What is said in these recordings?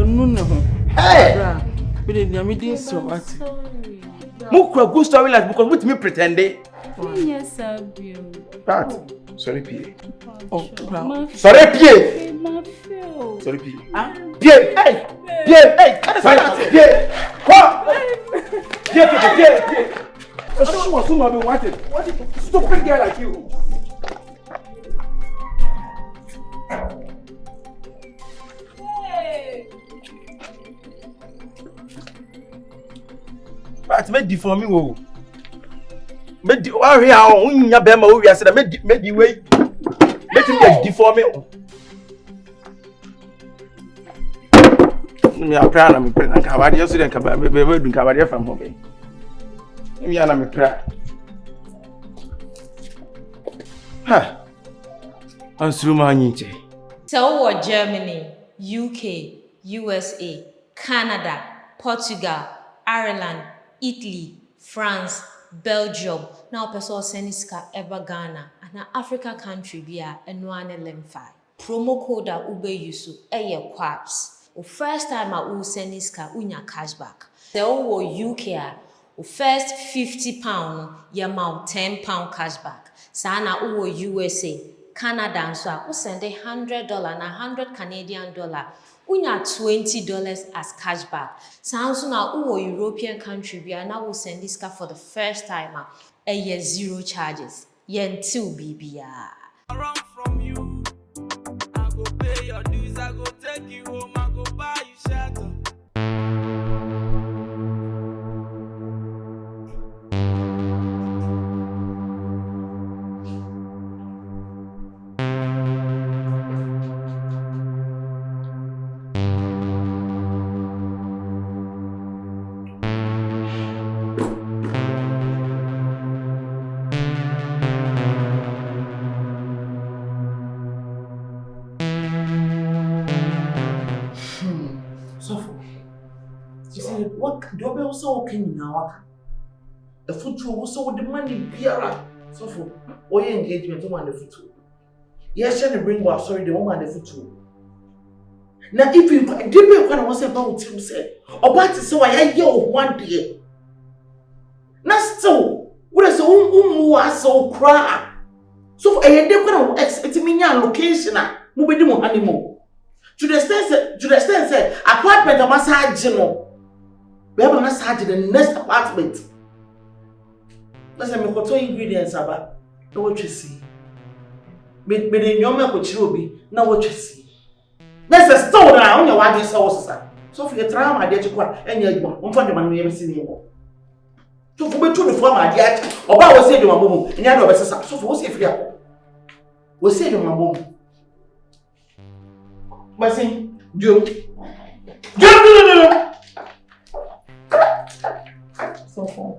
Hey! Mukra good story like because with me pretending. Yes, sir. Pat, sorry, PA. Oh, sorry, PA. Sorry, PA. PA, hey! PA, sorry, PA. What? PA. I don't want to be wanted. What is stupid girl like you? But me for me wo. Me di wa hwe a onya be ma wo wiase da me di we. Me ti me for me. Me apra na me pre na ka ba de so de ka ba me dun ka ba de from ho be. Me ya na me pra. Ha. Ansuru ma anyi che. So what Germany, UK, USA, Canada, Portugal, Ireland, Italy, France, Belgium. Now person seniska ever Ghana and an African country via enwane lemfi. Promo code a ube yusu eye quaps. O first time a u seniska unya cashback. The o UK a first £50 ya ma £10 cashback. Sana u USA, Canada and so a send $100 na $100 Canadian dollar. Unya $20 as cashback. Sounds na uwo European country we are now send this car for the first time a year 0 charges. Yen till BBA. Run from you. I go pay your dues, I go take you home, I go buy you shelter. Do you also okay now? The future also with the money Piara. So for all your engagement, the one the future. Yes, and bring what sorry the woman the future. Now if you did you kind of was about him say, or to so I hear one day. Now so what is so cry? So I had them expect me location moving them honeymoon. To the extent say apartment a massage we have a massage in the next apartment. Let's say me got 2 ingredients about what you see. But the young man could be now what you see. Let's a stone on your wife is also. So for your trauma, I get you quite and you won't find the man we ever seen anymore. So for me to the form I get, or I will say to my mom, and you know, so for what's if you will say to my mom. But say, Joe. So far.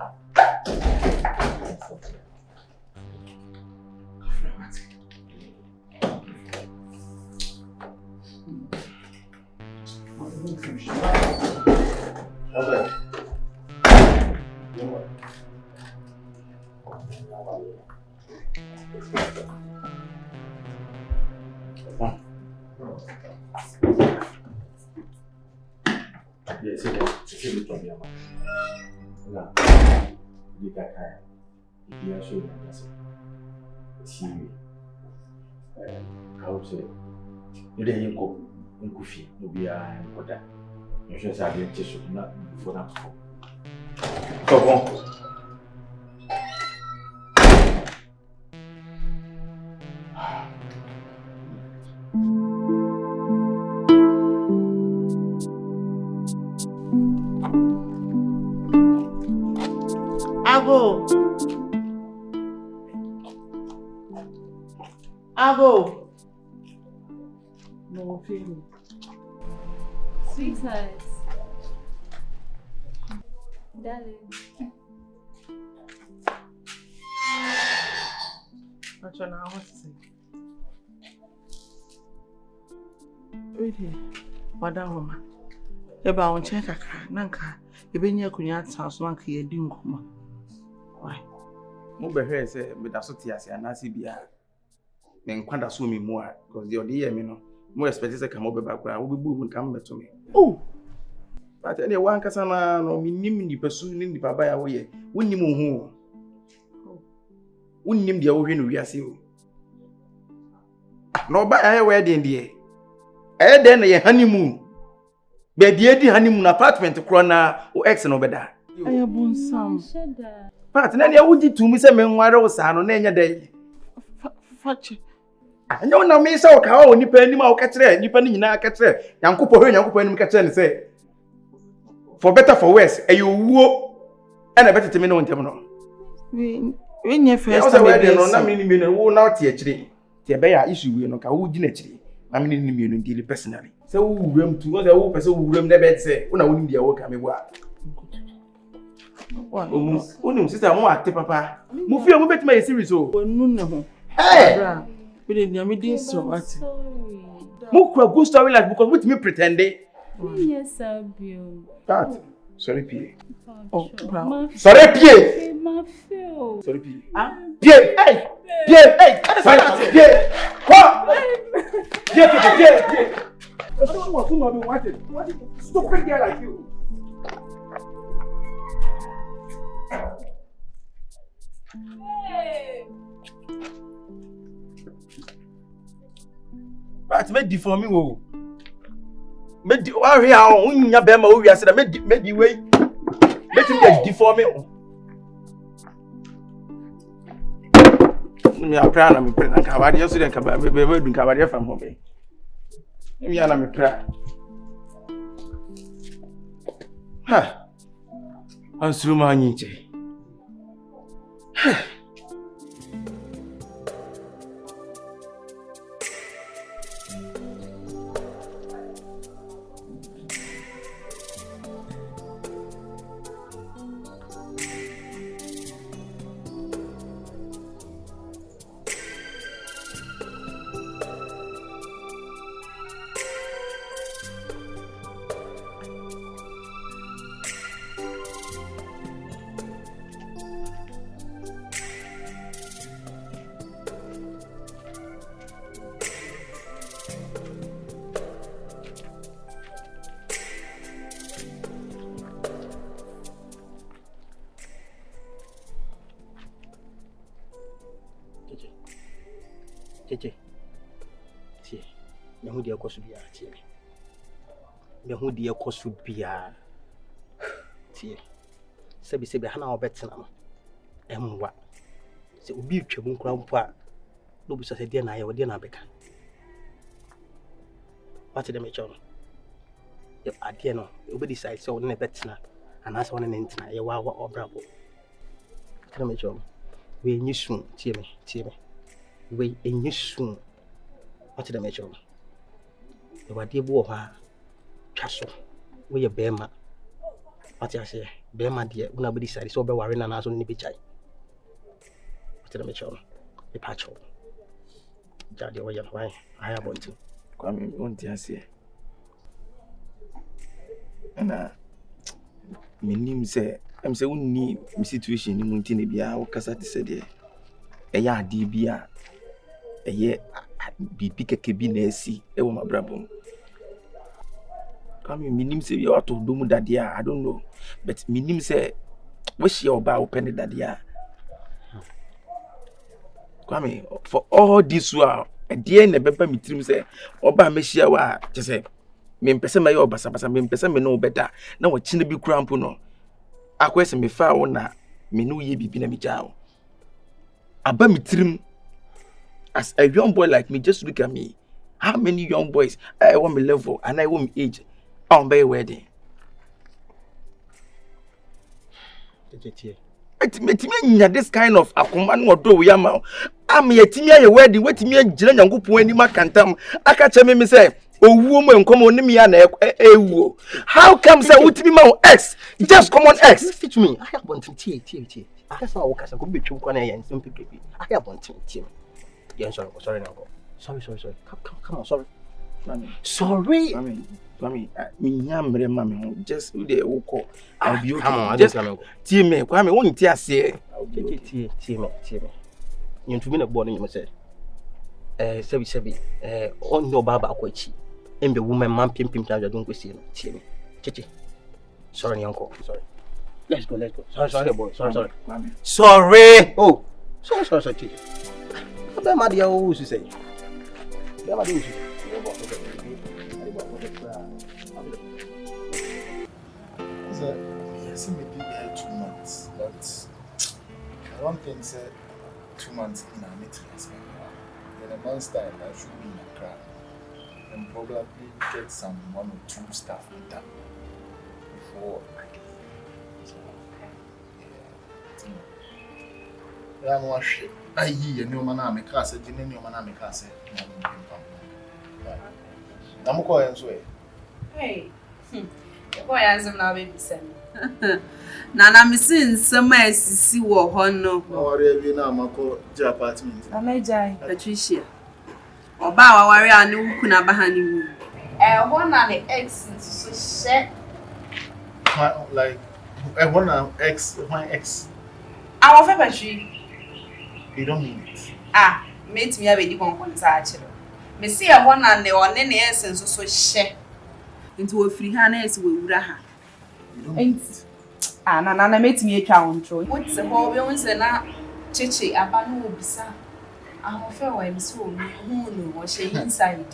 Yes, it's a problem. Now, you got kind. If you are showing us, see me. I would say, you didn't go in Kufi, no be a order. You should have been just not before that. So, Abo. No feeling. Sweetheart. Darling. What's your name? What's it? Wait here. Madam woman. Eba on check kakra nanka ebenye akunya atsanso nanka ye di nkoma. Why? Mo be hwe se me da so ti ase anasi bia. Me nkwada so mi mu a because the odi ye me no More expected to come over back where I will be moving come to me. Oh, But any one casana no minim ni pursuing the papa away. Wouldn't you move? Wouldn't him the old we are seeing? No, by a wedding, dear. Then a honeymoon. Baby, the honeymoon apartment to Crona or X and over there. I have won some. But then I would to Miss Menwaro San on any day. Fetch. I know now, Miss Oka, only penny more catcher, you penny now catcher, young couple, young couple, catcher and say. For better for worse, a you woo and I better to me no one. When you first time, I don't know, meaning who not actually. The bear issue, you know, who didn't actually. I mean, immune deal personally. So, room to other old person who room never say, when I wouldn't be a work, I mean, what? Oh, sister, I'm what, papa. Move your movement, my series. Oh, no. Hey, we didn't mean so. Move a good story like because with me pretending. Yes, I'll be. That. Sorry, P. Oh, sorry, P. Sorry, P. P. Hey, P. Hey, sorry, P. What? P. I don't want to know what it. Stupid girl like you. But me deform me wo. Me di wa hwe a unya be ma wo wiase da me di we. Me ti me deform me. Me apra na me pre na ka ba de so de ka ba be dun ka ba de fam ho be. Me ya na me pra. Ha. Ansuru ma anyi che. Me kosu bia tie sebi hana obetina no emwa se obi twam nkura mpo a no bisa se de na ye wode na beka what dem echo no ye ade no obi decide se wode na betina anase wode na ntina ye wa obrabo dem echo no we nyisun tie me we enyisun what dem echo no ye wade bo ha twaso we ye bema ati ase bema de una be decide so be ware na so ni be chai ati na me chono e pacho jadi we yan why aya bonti kwa mi onti ase na minim se em se unni mi situation ni munti ne bia wo kasa te se de eya ade bia eye bibi keke bi na asi e wo mabrabom. Kwame minim say you out of domu dadia I don't know but minim say we share oba open dadia Kwame for all this while e dey na beba mitrim say oba me share wa je say me mpese me yo basa me mpese me no beta na wo chine bi krampo no akwese me fa wo na me no ye bibi na me jao aba mitrim as a young boy like me just look at me how many young boys I want me level and I want me age on by wedding. This kind of akuman or do yama. I'm yet me wedding, wait me a general yangupu any macantam. I catch me say, oh woman come on me and how comes I would be my ex? Just come on ex. Teach me. I have one tea. I have a workers could be true and some people. I have one tea. Yeah, sorry, now. Sorry. Come on, sorry. Sorry. Mami, me mami, just the oko. I'll be come on, just team me. Kwame, won't you say? Team me. You to be a born in myself. Sebi on no baba akwachi. Embe woman man pim time don't go see no. See me. Chichi. Sorry uncle. Sorry. Let's go. Sorry boy. Sorry. Sorry. Oh. Sorry Chichi. Be ma dia o su say. Be ma dia o su. Yes, maybe 2 months, but I don't think 2 months in a meeting. In a month's time, I should be in Accra and probably get some 1 or 2 staff done before I leave. So, yeah, I'm not sure. I hear no man, I'm a castle, Jimmy, no man, I'm a castle. I'm going to Hey, boy, as I'm now baby son. Nana, missing some see what honor. or every now, my call apartment. Agyei, Patricia. Or bow worry, I know who could have honeymoon. One and the eggs so shit. Like, I want an ex, my ex. Ahoufe Patricia. You don't mean it. Ah, mate me a baby conquest actually. Me see a one and the one in the essence so shit. Into a free harness with Uraha. You don't mean it. Ah, Nana made me a country. What's the whole once and that Chichi, a banu bisa. Ahoufe when so who was she inside.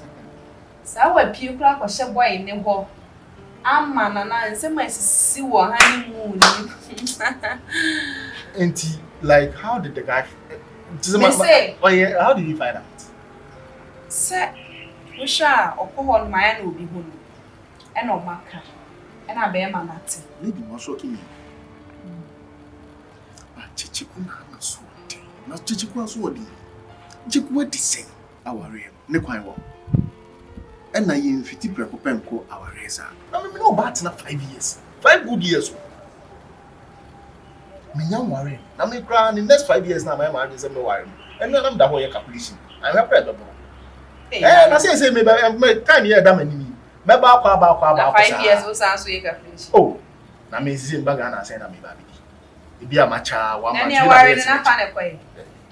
So what pew crack or shep boy in the hall. I'm Nana and some my see what honeymoon. Auntie, like, how did the guy? Say, oh yeah, how did you find out? Sir, we shall or call on my own will be home. And no marker. And I bear my nothing. Maybe more shocking me. But Chichiku na so dey. Na Chichiku so dey. Chichiku dey say our real. Ne kwan wo. And na yin fiti preko penko our reza. Na me no bat na 5 years. 5 good years. Me nyam worry. Na me kra in the next 5 years na my man is me worry. And na am da ho ye calculation. I'm a prayer double. Na say me time here da manini. Me ba kwa 5 years o san so ye calculation. Oh, na me zimba Ghana say na me ba bi. E bi amacha 1 month. Na worry na fa ne kwai.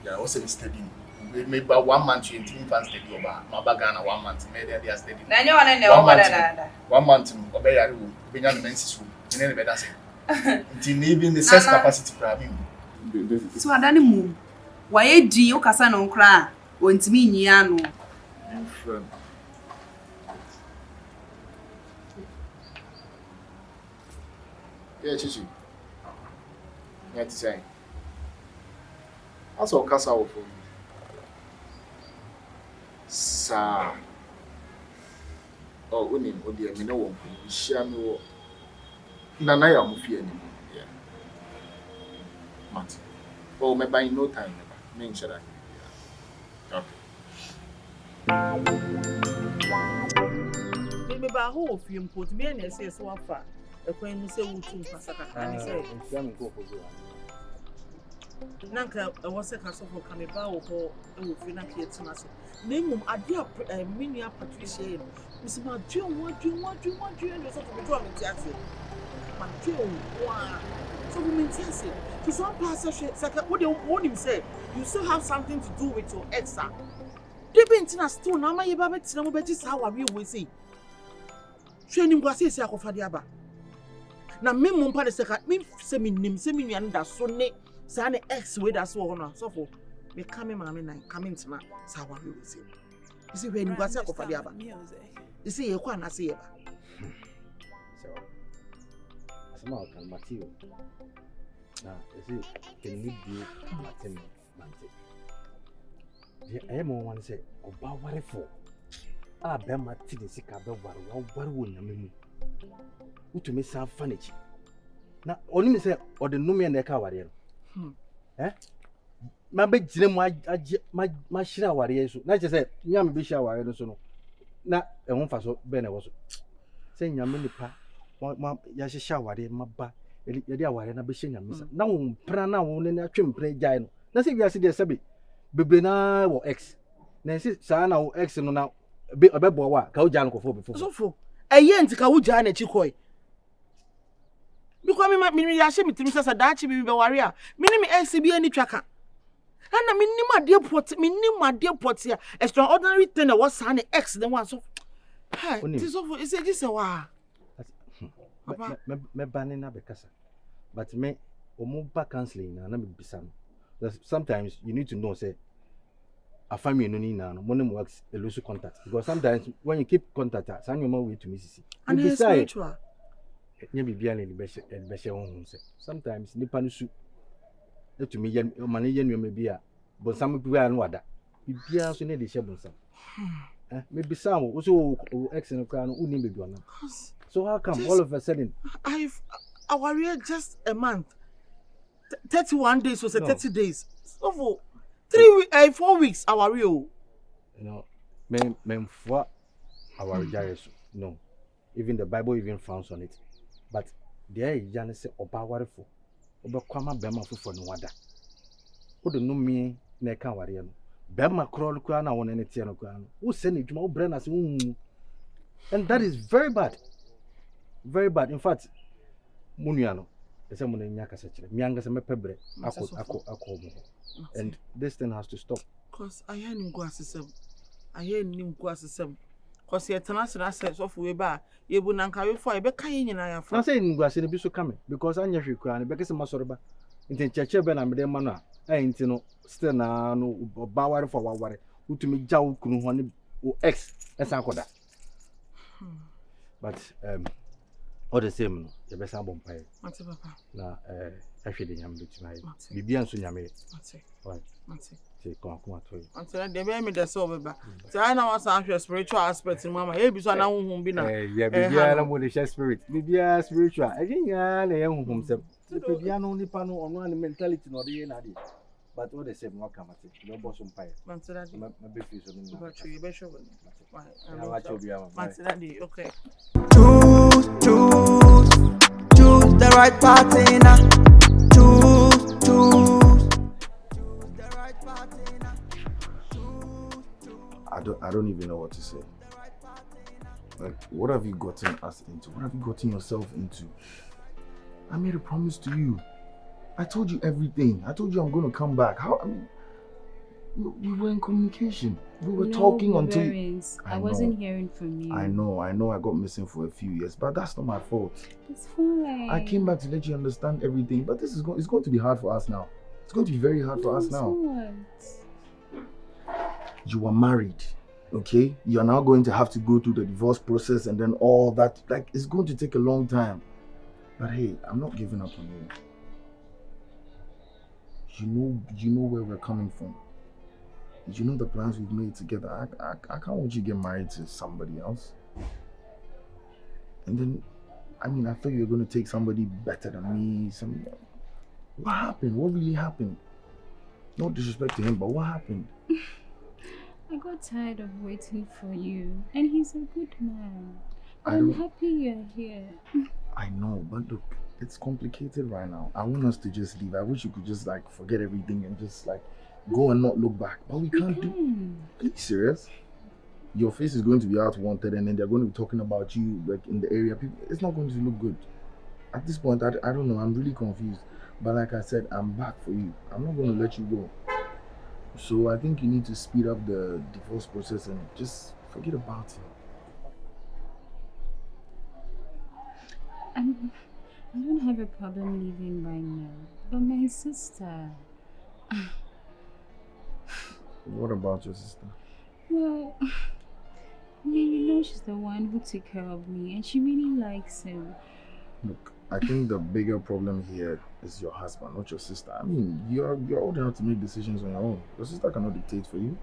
Yeah, I was studying. Me ba 1 month 20 fan study oba. Ma ba Ghana 1 month. Me dey study. Na nyo one ne o da. 1 month oba yare wo. Be nya no mensi so. Me ne be da say. Until even the sex capacity problem. So adani mu. Wa ye din o kasa no nkra. O ntimi nyia no. Yeah, Chichi. Yeah, to say. That's all Casa for me. Sa. Oh, unim, odi, me no one. Share me. Nana ya mufi any. Yeah. Mat. Oh, me by no time. Me in shada. Okay. Me ba ho fi import me na say so afa. Ekwan mu se wutu pasaka kan say. Nanka e wo se ka so for kan ba wo ho e wo fi na ke tina so. Na mum ade a menua Patricia no. Misi ma dwe no so to do am ti ase. Ma dwe wa. So we maintain say. To some pastor saka what they say, you still have something to do with your ex. They been in a stone na ma ye ba betina mo beji sa wa we say. Training go say akofa de aba. Na me mum pa de saka me se me nim se me nua nda so ne sa ne ex we da so ho no so for me come ma me nan come ntina sa wa we say. You see when you go say akofa de aba. You see ye kwa na say ye ba. So asema kan Matthew. Na ese can need you Martin. The mo wan say oba ware for. Ah be Martin sika be ware wo nyame mu. Utumi san fanichi. Na oni me say o de no me na ka ware no. Ma be gire mu ma shira ware so. Na che say nyame be shira ware no so no. Na e ho fa so be na wo so. Say nyame nipa ma ya shira ware ma ba yedi aware na be hye nyamisa na wo mpra na wo ne atwempra gyae no na se wiase de sebe bebe na wo x na se saa na wo x no na be obebo wa ka wo gya no kofo befo so eye ntika wo gya na chi koi because me ya hye mitimi sasa da chi bi be ware a me ni me x bi ani twaka And I mean, my dear Potia, extraordinary thing that was an ex, the one so. Hey, this is it just a while. Me banning na bekasa. But me omuba counseling na me bisam. Sometimes you need to know say a family no ni na no money works a lose contact because sometimes when you keep contact some your way to Mississippi. And it's spiritual. Nya bibia na be won say sometimes nipa no su to me yen mane yen me bia but some people are no wada. Bibia so na dey share bonsam. Me bisam wo so ex no kra no uni be do na. So how come all of a sudden? Our real just a month. 31 days was 30 days. So for 4 weeks, our real. No, men for our rejoice. No, even the Bible even frowns on it. But there is just say oba warefo. Oba kwama bema for no wada. Who do no me na ka ware no. Bema crawl kwa na won ene tie no kwa no. Who send it to my brain as and that is very bad. Very bad. In fact, Muniano, the same one in Yakasach, Mianga Mepebre, and this thing has to stop. Because I hear him go as a system. I hear him go as a system. Because he has an assets of Weba, you would not carry for a Beccain and I am not saying Guas in the Bisu coming because I never cry because of Masorba. In Church Ben and Mana, I ain't no still no bower for what who to me Jow Kunuhani X as Ankoda. But all the same, the best album pay. What's papa? Na actually yam bit my. Bibian so nyame. Right. Say come to. Until they be me the so be. Say I now want to spiritual aspect in mama. E bi so na honhom bi na. Yeah, bibia na mo the spirit. Bibia spiritual. Again ya na yam honhom sem. Bibia no nipa no ono an mentality no dey na dey. But all the same what come at it. No boss on pay. Until that. My be feel so no. But you be sure. I watch you until that day. Okay. Choose the right partner. Choose the right partner. I don't even know what to say. Like, what have you gotten us into? What have you gotten yourself into? I made a promise to you. I told you everything. I told you I'm going to come back. How? I mean, we were in communication. We were talking until I wasn't hearing from you. I know I got missing for a few years, but that's not my fault. It's fine. I came back to let you understand everything, but this is it's going to be hard for us now. It's going to be very hard for us now. You are married, okay? You are now going to have to go through the divorce process and then all that. Like, it's going to take a long time. But hey, I'm not giving up on you. You know where we're coming from. You know the plans we've made together. I can't want you to get married to somebody else. And then, I mean, I thought you were going to take somebody better than me. What happened? What really happened? No disrespect to him, but what happened? I got tired of waiting for you. And he's a good man. I'm happy you're here. I know, but look, it's complicated right now. I want us to just leave. I wish you could just like forget everything and just like go and not look back, but we can't do. Are you serious? Your face is going to be out wanted, and then they're going to be talking about you like in the area. People, it's not going to look good. At this point, I don't know. I'm really confused. But like I said, I'm back for you. I'm not going to let you go. So I think you need to speed up the divorce process and just forget about it. I don't have a problem leaving right now, but my sister. What about your sister? Well, you know she's the one who took care of me and she really likes him. Look, I think the bigger problem here is your husband, not your sister. I mean, you're old enough to make decisions on your own. Your sister cannot dictate for you.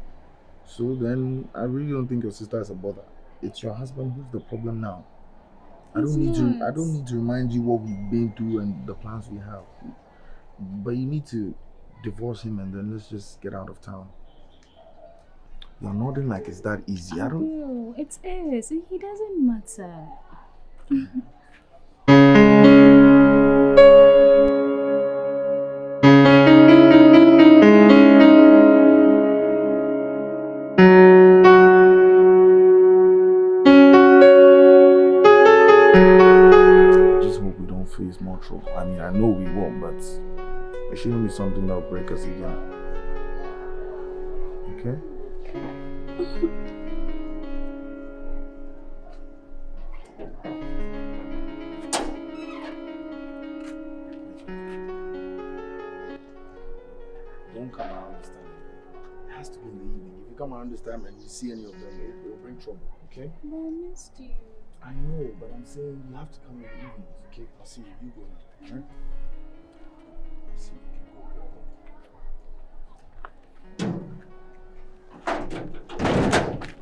So then, I really don't think your sister is a bother. It's your husband who's the problem now. I don't need to remind you what we've been through and the plans we have. But you need to divorce him and then let's just get out of town. You're nodding like it's that easy. I don't. No, it is. He doesn't matter. I just hope we don't face more trouble. I mean, I know we won't, but it shouldn't be something that'll break us again. okay? Don't come around this time. It has to be in the evening. If you come around this time and you see any of them, it will bring trouble, okay? But I missed you. I know, but I'm saying you have to come in the evenings, okay? I'll see you. You go now, right? I'll see you.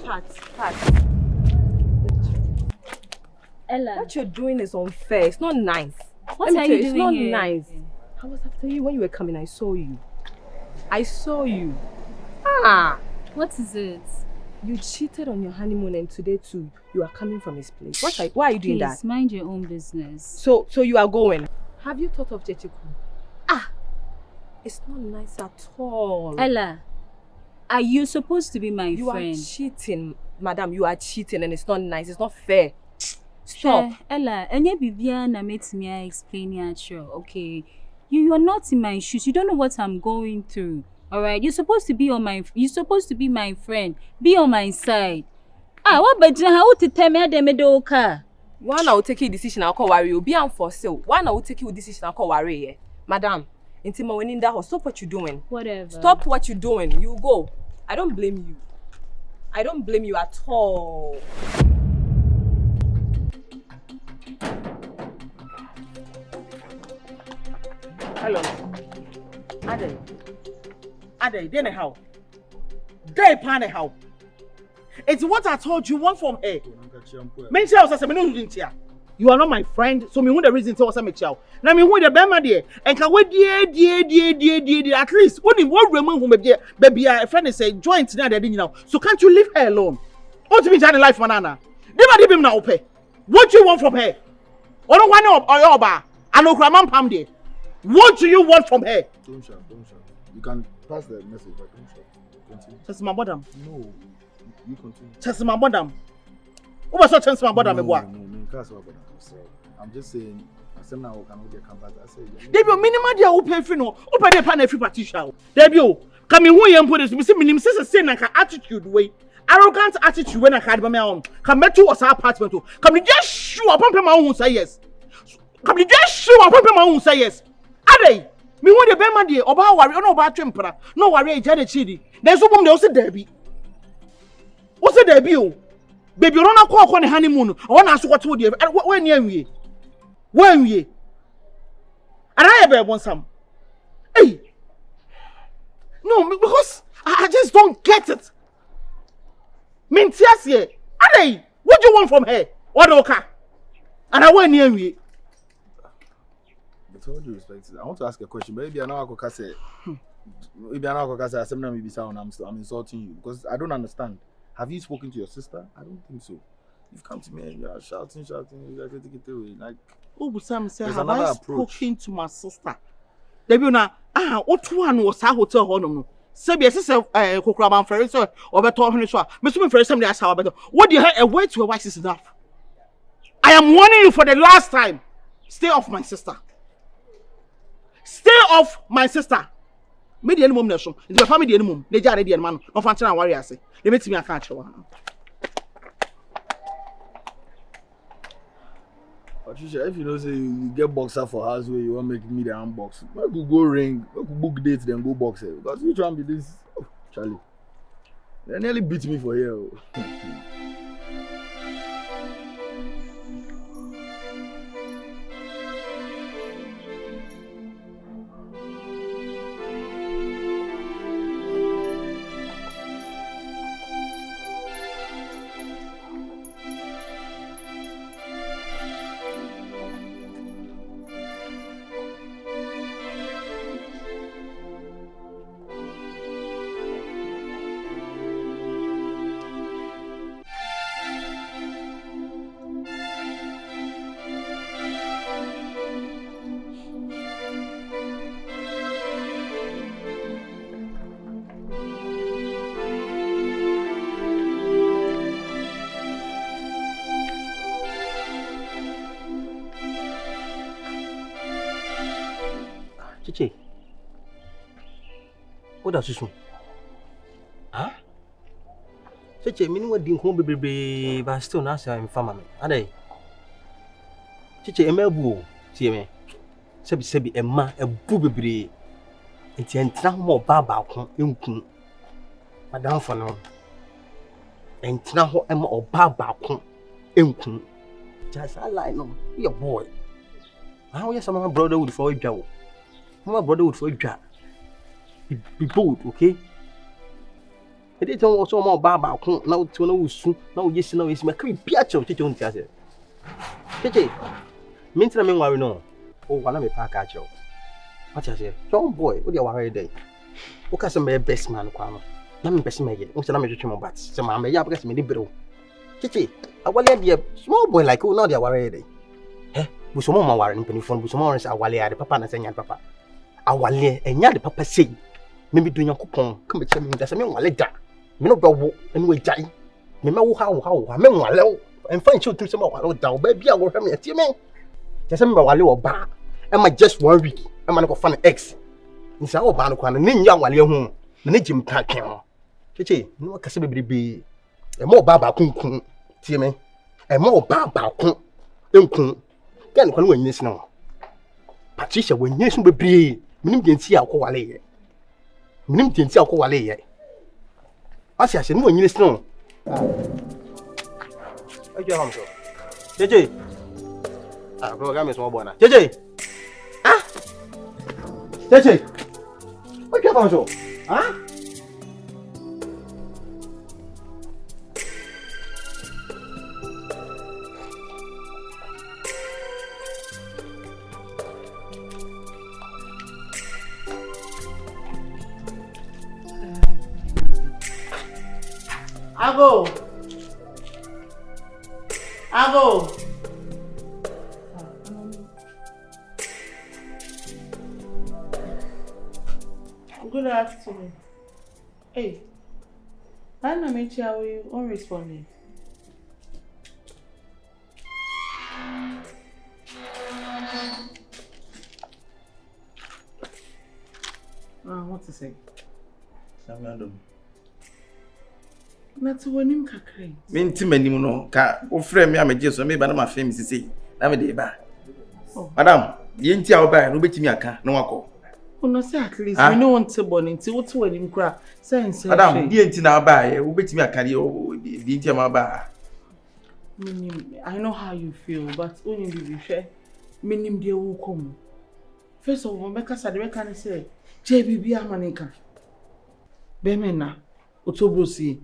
Pat. Ella. What you're doing is unfair. It's not nice. What are you doing It's not here? nice. I was after you when you were coming. I saw you. Ah. What is it? You cheated on your honeymoon and today too, you are coming from his place. Why are you doing Please, that? mind your own business. So you are going. Have you thought of Kyekyeku? It's not nice at all. Ella, are you supposed to be my You friend? are cheating, madam. You are cheating and it's not nice. It's not fair. Stop. Ella, enye bibia na metimi explain at you, okay? You are not in my shoes. You don't know what I'm going through. All right? You're supposed to be my friend. Be on my side. What about how to tell me that me car? One I will take a decision. I'll call worry. You'll be on for sale. One I will take a decision. I'll call worry. Yeah. Madam, Intima, when in that house, stop what you're doing. Whatever. Stop what you're doing. You go. I don't blame you. I don't blame you at all. Hello. Agyei, then how? Day pan how? It's what I told you want from her. Mention us as a minute here. You are not my friend, so me who the reason to us make chow. Now me who the bema there and can wait dear at least when you won't remove whom baby a friend is a joint now now. So can't you leave her alone? What to be done in life, manana? Never leave him now pay. What do you want from her? Or no one or your bar. I know Kraman Pam there. What do you want from her? Don't shout. You can pass the message, but don't shout. Continue. Just my madam. No, you continue. Just my madam. Who was such my madam? No, I'm just saying, I said now we cannot get campus. I said, Debut minimum dia open free no. Open the pan every Patricia. Debut. Come in who you put this. We see minimum says a sin like attitude way. Arrogant attitude when I had my own. Come back to us our apartment. Come you just show up on my own say yes. Come you just show up on my own say yes. Agyei, me want the bema dey oba worry no oba twempra. No worry e jade chidi. Then so bom dey o say Debbie. O say Debbie o. Baby run akọ ne honeymoon. I want aso kwato dey. When you anwie. Ara be bon sam. Hey. No, because I just don't get it. Mintias here. Agyei, what do you want from her? What oka? And I when you with all due respect, I want to ask a question. Maybe I know I say, maybe I know I say, I'm insulting you because I don't understand. Have you spoken to your sister? I don't think so. You've come to me and you are shouting, you are getting it away. Like, oh, Sam said, have another I approach. spoken to my sister? Debbie, what one was our hotel honor? Sabi, sister, Kokraban Ferry, so over told her, Mr. Ferry, somebody asked how better. What do you have a word to a wife is enough? I am warning you for the last time. Stay off my sister. Stay off my sister. Me the mum nation. It's my family the mum. They just the man. No fancy na worry ase. They make me a catch one. Patricia, if you know say you get boxer for house where you want make me the unbox, I could go ring, I could book date then go box it. Because you try and be this, oh, Charlie. They nearly beat me for here. Chichi, what does this mean? Huh? Cheche, me no din ko bebrebe, but still na say I'm family. Adai. Cheche, emebu, tie me. Sebi emma ebu bebre. Enti entra ho ba ko enku. Madam for no. Entra ho emma oba ba ko enku. Just a line no. Your boy. How yes my brother would for you. My brother would for you. Be bold, okay? It is also more baba now to know soon. Now yes, now is my cream piacho. Cheche on Tiase. Cheche, means I mean, why no? Oh, one of me park at you. What I say, young boy, what you are day? What can my best man, Kwama? Let me best man, what's the name of your bats? Some mamma, ya because me liberal. Cheche, I will be a small boy like who know they are day. Eh, with some more warring penny phone, with some more as I wale the papa and saying papa. I wale and ya the papa say. Maybe doing your coupon, come and tell me that's a man like that. Me no go and we die. Me ma how I mean wale and find you to some more down, baby. I will have me a team. Just remember wale or bar. Am I just 1 week? I'm gonna go find X. In Sao Banquan and Ninja wale home. The Nijim packing. Cheche, no Cassidy be a more baba kun, Timmy. A more baba kun. Can you win this now? Patricia, when yes, will be. Minim didn't see our wale. Minim didn't see our wale. I said, no, you know. I get home, so. JJ. Ah, program is more bona. JJ. Ah? JJ. What get home, so? Ah? Avo. Good afternoon. Hey, why not make sure we won't respond? What to say? Samadum. Not when him kakri. Minti menim no ka o frɛ me amagye so me ba na ma fɛ me sisi na me de ba. Madam, ye nti a wo ba no betimi aka na wakɔ. No say at least we no want to born nti wo to when him kra sense. Madam, die nti na ba ye wo betimi aka de o die nti ma ba. Minim, I know how you feel, but only be share. Minim de wo come. First of all, make us the can say, JBB amanika. Bemena, otobrosi.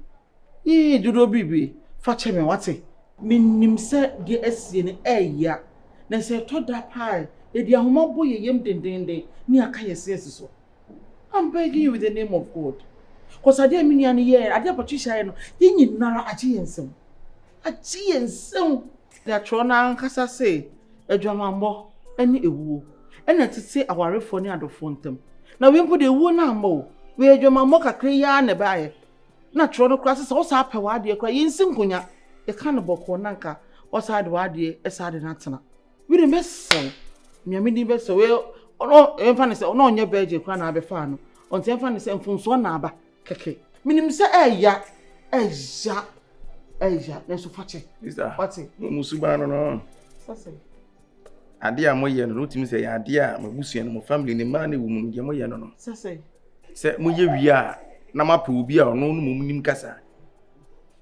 Judo bibi, fache me wate. Minim se de esi ne ya. Na se to da pie, e de ahoma boye yem dendende, ni aka yesi so. I'm begging you with the name of God. Cause ade mini an ye, ade Patricia no, ye nyinara Agyei ensem. Agyei ensem. They are trying to nkasa say, edwamambo, eni ewu. Ena tete awarefo ni adofo ntem. Na we mpo de ewu na ambo, we edwamambo kakre ya na bae. Na tro no krase so sa apewa ade kra yinsi nkonya e ka no boko nanka o sa ade wade e sa ade natena we dey messel miami ni beso we ono emfa ne se ono onye beje kra na abefa no on te emfa ne se mfunso na aba keke minim se eya na so fache Sister wati musuba no sase ade a moye no timi se ya ade a mabusu no mo family ni ma na wu mu de moye no sase se moye wi a na mape obi a ono no mum kasa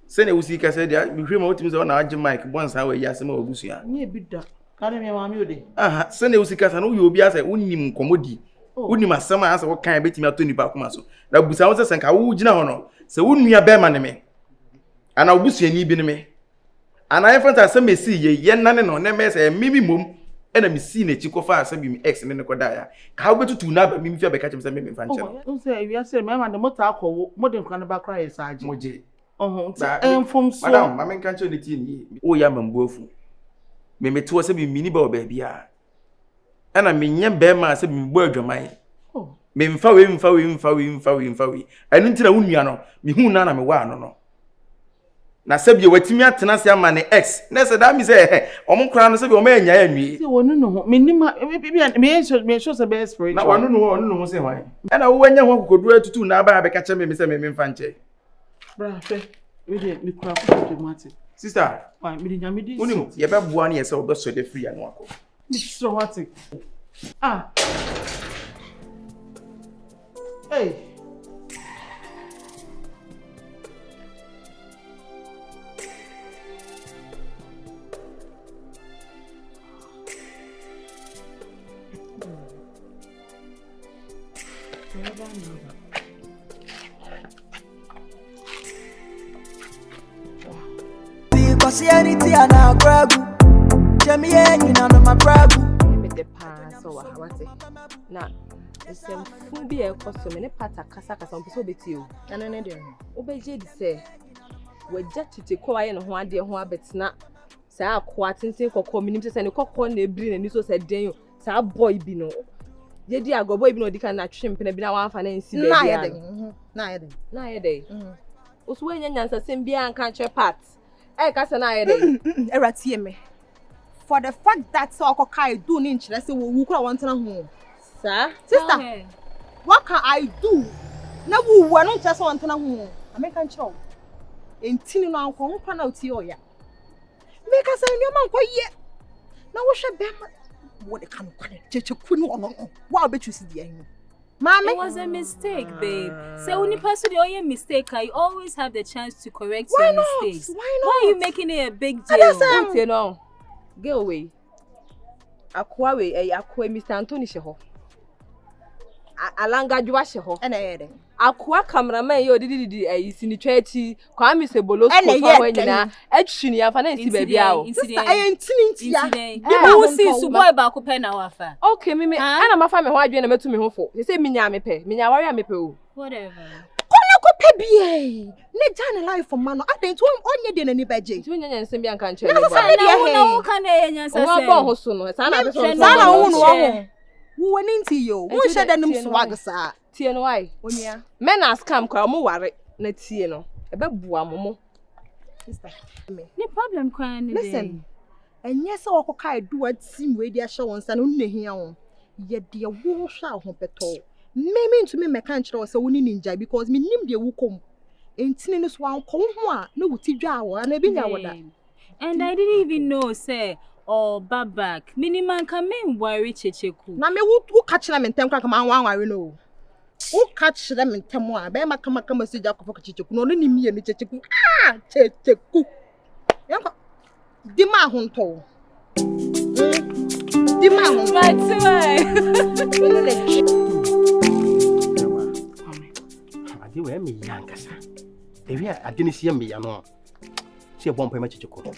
se na wusi kasa dia hwe ma otimi se na agye mic bonsa wa yi asema obusua ni ebida kare me maami ode aha se na wusi kasa no yo obi asa unnim komodi unnim asema asa wo kan betimi atoni pa kuma so na busa wo se senka wo gina ho no se wonnua be ma ne me ana obusua ni bi ne me ana efanta asema esi ye nane no na me se mimi mom ena mi si na chi kofa asa bi mi ex ne koda ya ka wo betutu na ba mi fi abeka chem se me mfa nche no o se wi ase me ma de moto akọ modern kran ba kra ye sa Agyei moje enfom so madam ma men kan che ne ti ni o ya mambuafu me meto se bi mini ba oba bia ana me nya be ma se bi mbo adwaman me mfa we anu ntina wonua no me hu na me wa no na se bi watimi atena se ama ne ex na se da mi se omo kra no se bi o ma anya ya nwie se wonu no me nima me so se be spiritual na wonu no se hwan ana wo wanya ho kokodu atutu na ba abeka che me se me mfa nche bra fe Me cry for Martin. Sister, Fine, me didn't me Unim, you better one year so best so the free and walk. Mr. Martin. Ah. Hey. Anything and I grab you. Jamie, you know, my grab you. With the pass or what? Now, the same food be a custom and a pata casacas on Piso Betty. And an Indian. Obey Jade say, we're just to take quiet and one day, one bet snap. Say, I quite think for communities and a cock on the brin and this was a day. Say, a boy be no. Ye dear go boy, no, they cannot chimp and a bit of one finance. Nowadays. Also, when you answer Symbian country parts. Eh, for the fact that so I do interest we could want to know. Sir, sister, what can I do? Now we not just want to know. I make control. In tin now come out here. Make us a new man quite yet. Now we should be what the can what bet you see the Mama, it was a mistake, babe. So when you pass the only mistake, I always have the chance to correct your mistakes. Why not? Why are you making it a big deal? You know, go away. Akwawe, Mr. Anthony Sheho. Alanga Juasheho. And I Aqua cameraman, you did a sinitrati, Kwame Sebolo, and Edshini, and Fancy baby. I ain't tinning. You will see Suboy Bakupena offer. Okay, Mimi, and I'm a family who I met to me home for. They say Minyame pay, Minyawari me pay. Whatever. Baby, let down a life for man. I think one on your any budget. Twin and Symbian country. Never find no can answer. Who went into you? Who said them swag, sir? TNY. Men ask come, come, worry. Let's see, no. A babuamo. Sister, no problem, crying. Listen, and yes, I do what seem radio show on San Union. Yet, dear, who shall home at all? Maybe to me, my country was a winning ninja because me named the Wukum. And Tinus one come no Tijawa and a big. And I didn't even know, say. Oh, babak. Miniman come in worry Kyekyeku. Na me who catch them in time come on one know. Who catch them in time one? Be ma come see Jacob for Kyekyeku. No ni me ni Kyekyeku. Ah, Kyekyeku. Yanko. Di ma hunto. Di ma hunto. Ade we me yankasa. Ewi ade ni sie me ya no. Se bon pa ma Kyekyeku.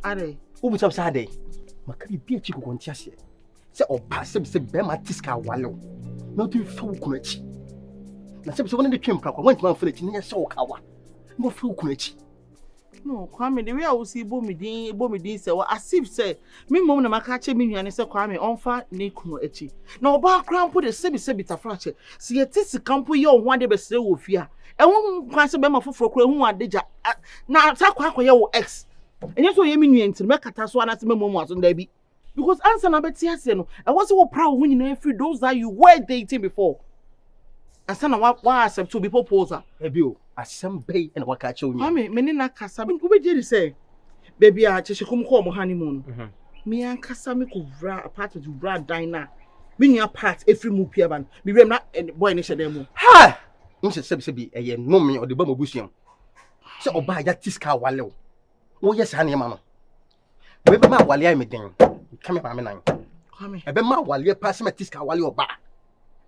Are. Ubu chap sa dey. Makabi bi Kyekyeku kon tiase. Se oba se be ma tiska walo. Na tu fa wuku achi. Na se woni de twempra kwa wanti man fa achi ne se wo kawa. Ngo fa wuku achi. No, Kwame, the way I will see Bomidin say, as if say, me mom na makache me nuane say Kwame onfa ne kunu achi. Na oba kran po de se bita frache. Se yeti sikampo ye on one de be sre wo fia. E won kwan se be ma foforo kura hu adeja. Na ta kwa ye wo ex. Enye so ye me nuane nti me kata so anase me mom aso nda bi. Because answer na beti ase no, I was so proud when you know free those that you were dating before. Answer na wa accept to be proposal. Ebio, asem bay and waka cho nya. Mami, me ni na kasa me ko be je say. Baby a Kyekyeku ko mo honeymoon. Me an kasa me ko vra apartment vra diner. Me nya part every mu pia ban. Me rem na boy ni shede mu. Ha! Nse se bi eye no me o de ba mabusuam. Se oba ya tiska wale o. Wo yes ha ne ma no. We be ma wale ai me den. Come ba me nan. Kwame. E be ma wale pa se ma tiska wale oba.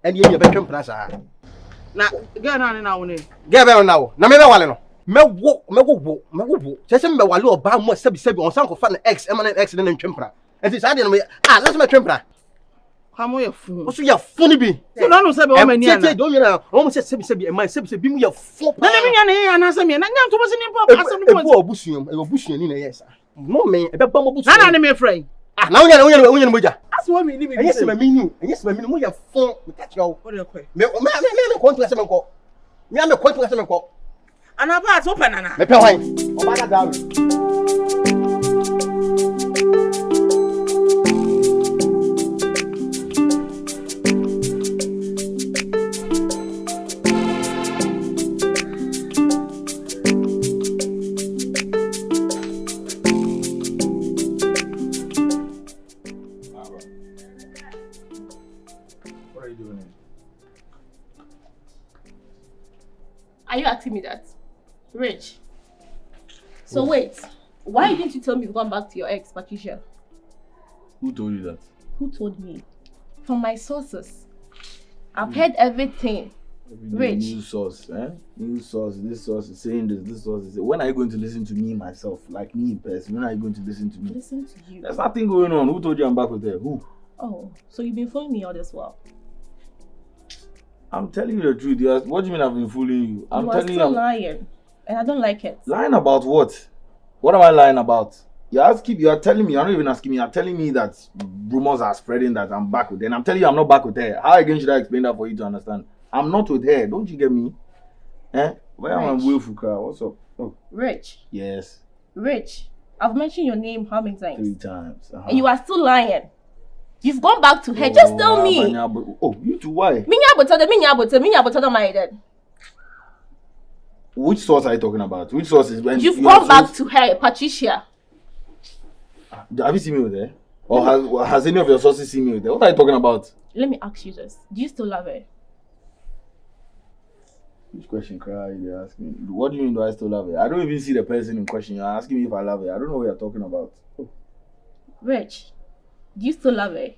And ye be twempna sa. Na girl na woni. Girl be na wo. Na me be wale no. Me wo. Se me wale oba mo sebi on san ko fa na ex e ma na ex na twempna. And this I dey no me let's me twempna. Kwame ye fu. Wo so ye fu ni bi. So no no se be o mani ana. Tete do me na o mo se sebi e ma sebi mu ye fu. Na me nya na ye ana se me na nya to bo se ni pop asem ni mo. E obusuam ni na yes. No me e be ba mo busuam. Na me frame. Na wonya moja. Aso wa me ni me. Yes ma menu. Yes ma menu mo ye fu. Me catch you. What dey kwe? Me kontu ase me nko. Me kontu ase me nko. Ana ba so panana. Me pe wan. O ba da dawo. What are you doing? Are you asking me that? Rich. So wait, why didn't you tell me you've gone back to your ex, Patricia? Who told you that? Who told me? From my sources. I've heard everything. Rich. News source, News source, this source is saying this source is saying. When are you going to listen to me myself? Like me in person, when are you going to listen to me? Listen to you. There's nothing going on. Who told you I'm back with her? Who? Oh, so you've been following me all this while? I'm telling you the truth. What do you mean I've been fooling you? I'm you are telling still you. lying. And I don't like it. Lying about what? What am I lying about? You are telling me, you're not even asking me, you're telling me that rumors are spreading that I'm back with her. And I'm telling you I'm not back with her. How again should I explain that for you to understand? I'm not with her. Don't you get me? Where am I willful car? What's up? Oh. Rich. Yes. Rich. I've mentioned your name how many times? 3 times. And you are still lying. You've gone back to her. Just tell me. Oh, you too, why? Which source are you talking about? Which source is when you've gone back to her, Patricia? Have you seen me with her? Or has any of your sources seen me with her? What are you talking about? Let me ask you this. Do you still love her? Which question cry you're asking? What do you mean do I still love her? I don't even see the person in question. You're asking me if I love her. I don't know what you're talking about. Oh. Rich, do you still love her?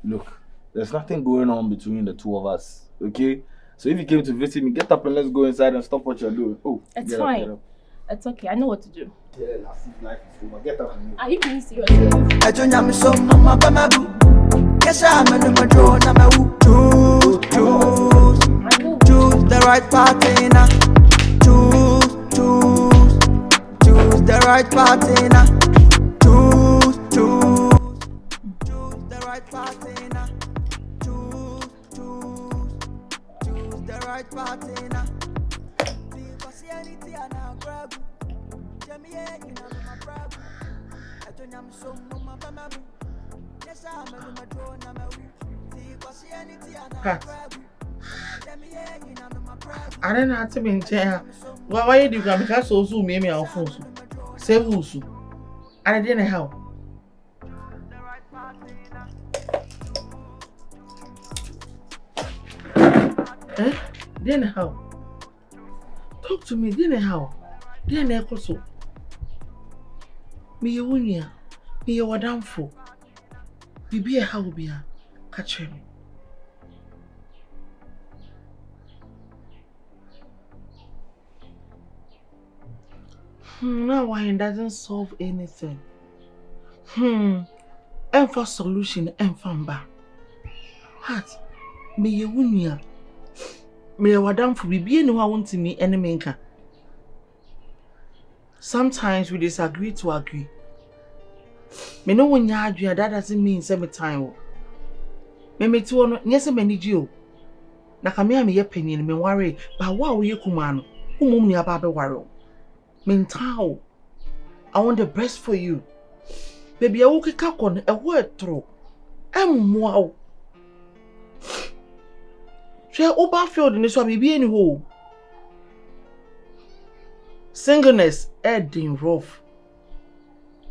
Look, there's nothing going on between the two of us, okay? So if you came to visit me, get up and let's go inside and stop what you're doing. Oh, it's fine. Up. It's okay. I know what to do. Yeah, life is over. Get up and are you being serious? Choose the right partner. Choose the right partner. Choose the right partner. Choose the right partner. I don't know to maintain. Why do you come because so soon? Me, I'll phone. Say who? I didn't help. Didn't help. Talk to me. Didn't help. Didn't echo so. Me, you win. Me, you are down for. Be a how be a catch me. Now why it doesn't solve anything. And for solution and from back. What? Me you win. Me you down for be anyone want me any maker. Sometimes we disagree to agree. Me no when you argue, that doesn't mean same time. Me too no yes me need you. Na kame me ye penny me worry, but wa we kumano. Umum ni aba be worry. Me ntao. I want the best for you. Baby I will kick on a word through. Wow. Share over field in this one be any hole. Singleness heading rough.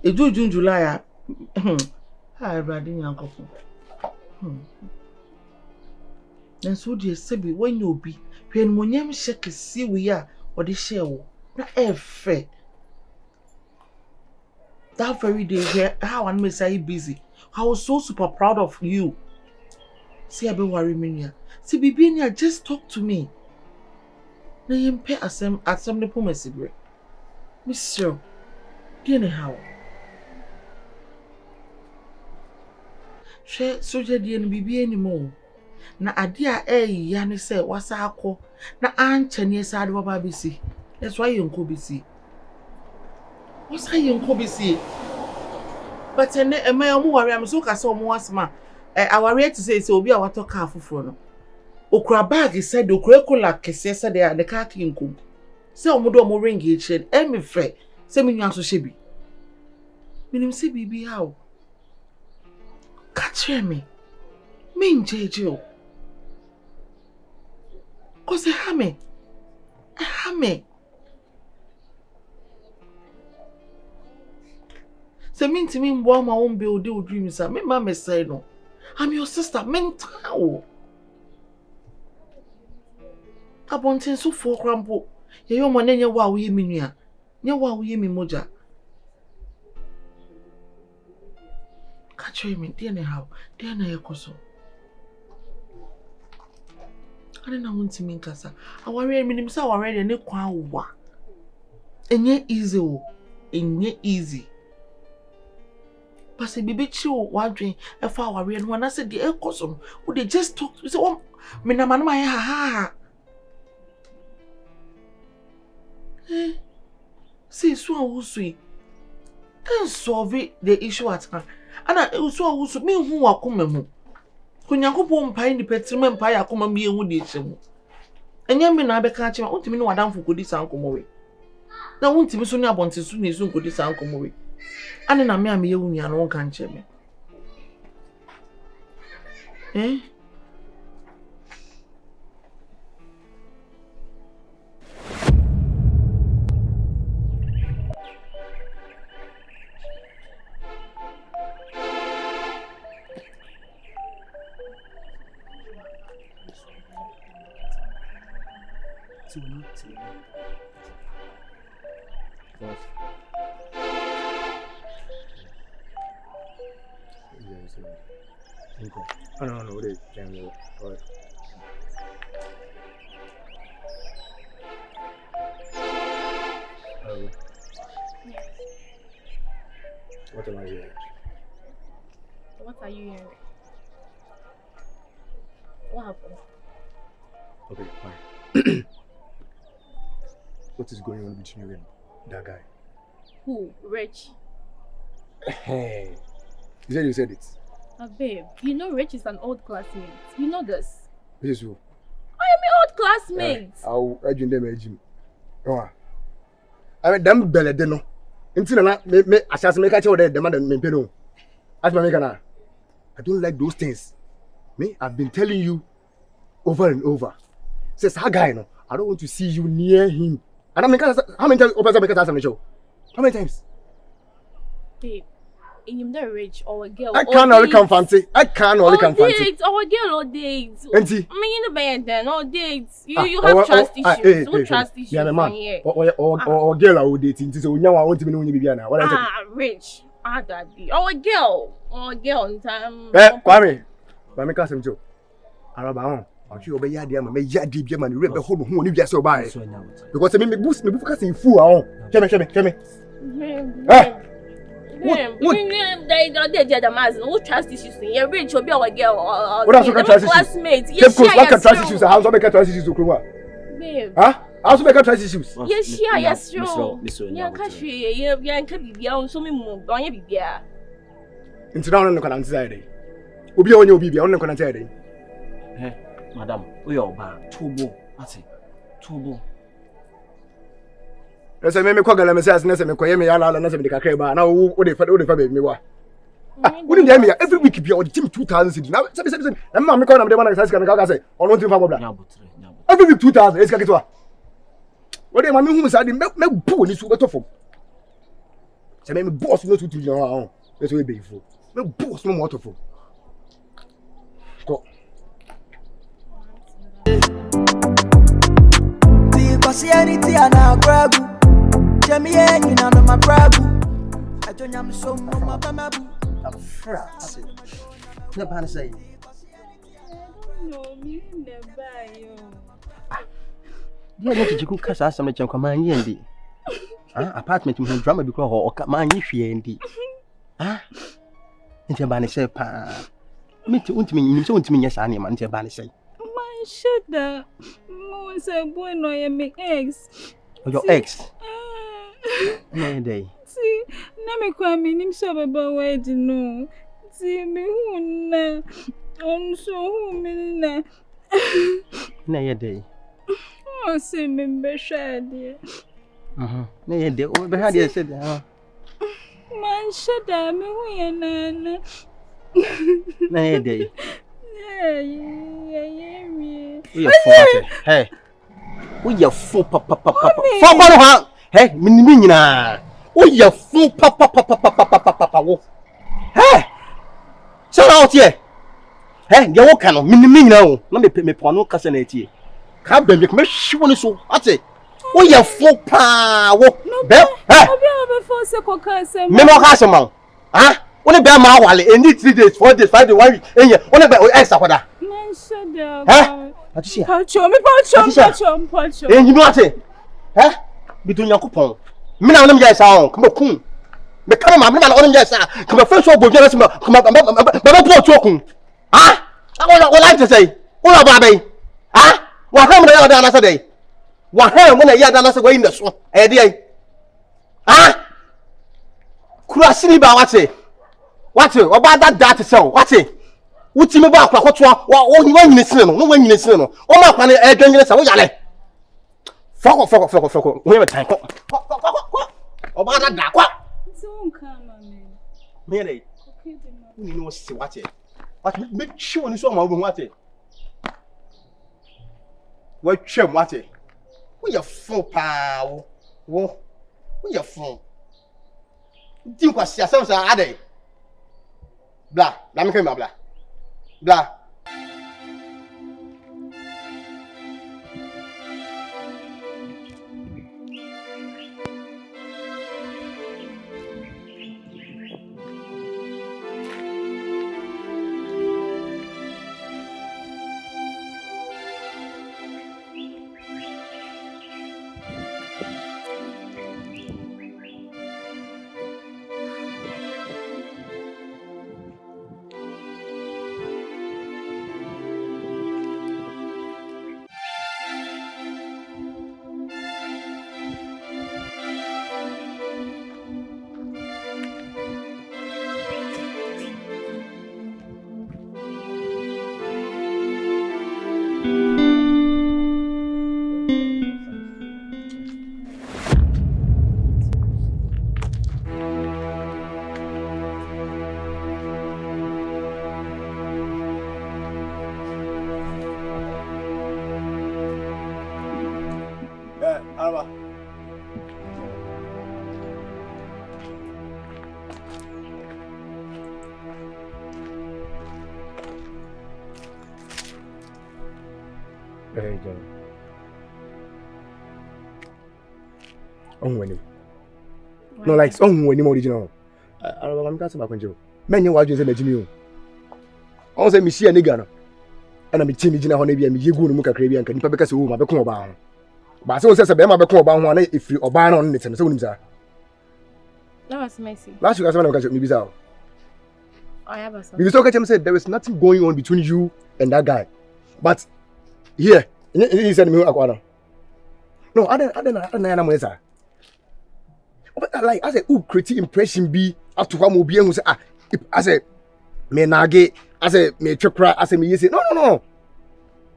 June July. Hi, brother, uncle. Then so dear Sebi, when you be, when you shake see we are or the shell, not fair. That very day, where how I may say busy, I was so super proud of you. See, I be worried, Minia. See, Bibinia, just talk to me. Now you pay at some the promise, Monsieur, do you know how? She soja di no bibi anymore. Na ade a ya ne say wasa akọ na anche ne sa ade baba bisi. That's why you nko bisi. What's how you nko bisi? But ene e ma omo ware am so ka say omo asma. Aware to say obi a wato car foforo no. Okura bag said okura kola kese said dey the car king nko. Say omo do omo ring e chere e me fe. Say me nwa so shebi. Minim say bibi how. Catch me. Me njeje. Cause hame. Say mean to me, boy, my own build your dreams. Me mama say no. I'm your sister, mental. Abontin so for crampo. Your money, your wow, ye minia. Your wow, ye me moja. Catch me, dear, how, dear, na yakoso. I don't know what to mean, Cassa. I worry, me, so already, and you qua. And yet easy, and yet easy. But say, be chill, wondering if I worry, and when I said the air cosum, would they just talk to so, me, na man, my ha. Eh, say, so who sweet. Can solve the issue at hand. And I also who me who are coming. When you go home, pine the petriment pie, I come and be a woody. And young men, I be catching. I want to know what I'm for good this uncle away. Now, won't you soon want to soon go this uncle away? And then I'm a union and one can't check me. Eh? Oh, no, they can go. What am I hearing? What are you hearing? What happened? Okay, fine. What is going on between you and that guy? Who? Rich? Hey. You said it. Babe, you know Rich is an old classmate. You know this. This is who? I am an old classmate. I'll edge in them edging. Oh. I mean, damn belly, they know. Until I shall make a show that demand and maintain. As my maker, I don't like those things. Me, I've been telling you over and over. Says, how guy, no, I don't want to see you near him. And I mean, how many times opens up make us on the show? How many times? Babe. In the Rich or a girl. I can't only confronting. I can't only confronting. Dates or a girl or dates. Auntie. I mean, in the bed then or dates. You have trust issues. Who trust issues? Yeah, man. Or girl I would dating. So now I want to be knowing you be now. What I say? Rich. Daddy. Or a girl. Or a girl in time. Kwame. Kwame Kasem Joe. Araba. I'm sure obey yadia me yadi bi man rebe ho ho ni bia se obai. Because me boost me focus in fool ahon. Keme. Who trust issues? You're Rich or be our girl or classmate. Yes, I can trust issues. How make trust issues to Kruma? Babe. Huh? How to make trust issues? Yes, sure. Yeah, country, yeah, can be on so many more. Don't you be there? Into now, no can answer. Obi on your baby, on the content. Eh, madam, we are bad. Tubo, what's it? Tubo. Let's say, me call them and says, Nessa, me call me, Yala, and Nessa, the Kakeba. Now, what if I don't have me? Wouldn't you me every week be on team 2,000? Now, I'm not calling them the one that can say, or one thing for every week 2,000. Let's get to her. What am I who is adding? Make poor this super tough. Say, me boss, no 2 to your own. That's way before. No boss, no more tough. Go. Pasianity and I grab you. Jamie, you know my brag. I don't am so much. I'm frat. No pan say. No, me never you. You want to cook us some of command yendi. Apartment with drama because or man yendi. Ah, into Banny say, pa. Me to me, so to me, yes, I am until Banny say. Man, shut that. Most a boy, no, you make eggs. Your ex. No day. See, na me kwame nim so baba wedding no. See me who na. On so who me na. Na ye day. Oh, see me be shade. Na ye day. O be had ye said man shada me who ye na. Na ye day. Yeah. We are 40. Hey. We are full papa. Hey, me nyina. We are full papa. What here? Eh, you walk on me now. Let me pano casanati. Can't be make me show so. What's it? Oh, you're full power. Bell, eh? Memo has a man. Huh? Only bear my wallet and need 3 days, 4 days, 5 days, 1 week. And you only bear extra for that. Huh? Patricia. Pacho. And you know what? Huh? Between your coupon. Me now, them guys are come on. Me come on, me now, them guys are come on. First of all, just come on, but talking. Huh? What like to say? What about me? Huh? What happened the other day? What happened when I hear that way in the swamp? Eh, huh? Kurasini ba what's What about that so? What's it? What's me about what you want in the cinema? No one in the cinema. Oh, my plan is going to say, fuck. We have a time. About that, what? Mary, you know what's it? What make sure you saw my room, what it? What chum, what it? We are full power. We are full. Think what yourselves are they? Blah, let me come blah. Blah. No, like when you original. I'm got some control. Many watches in the Jimmy. Also, me see a nigger. And I'm Timmy Jina Honey and you go to Muka Caribbean can because who my become about. But so says a Bema become about one if you or ban on it and so him, sir. That was messy. Last week I saw me bizarre. I have a son. Because Okatem said there was nothing going on between you and that guy. But here, he said me Aquana. No, I don't sir. But like I said, who create impression be up to one be and say I said me nage, I said me chopra, I said me say no.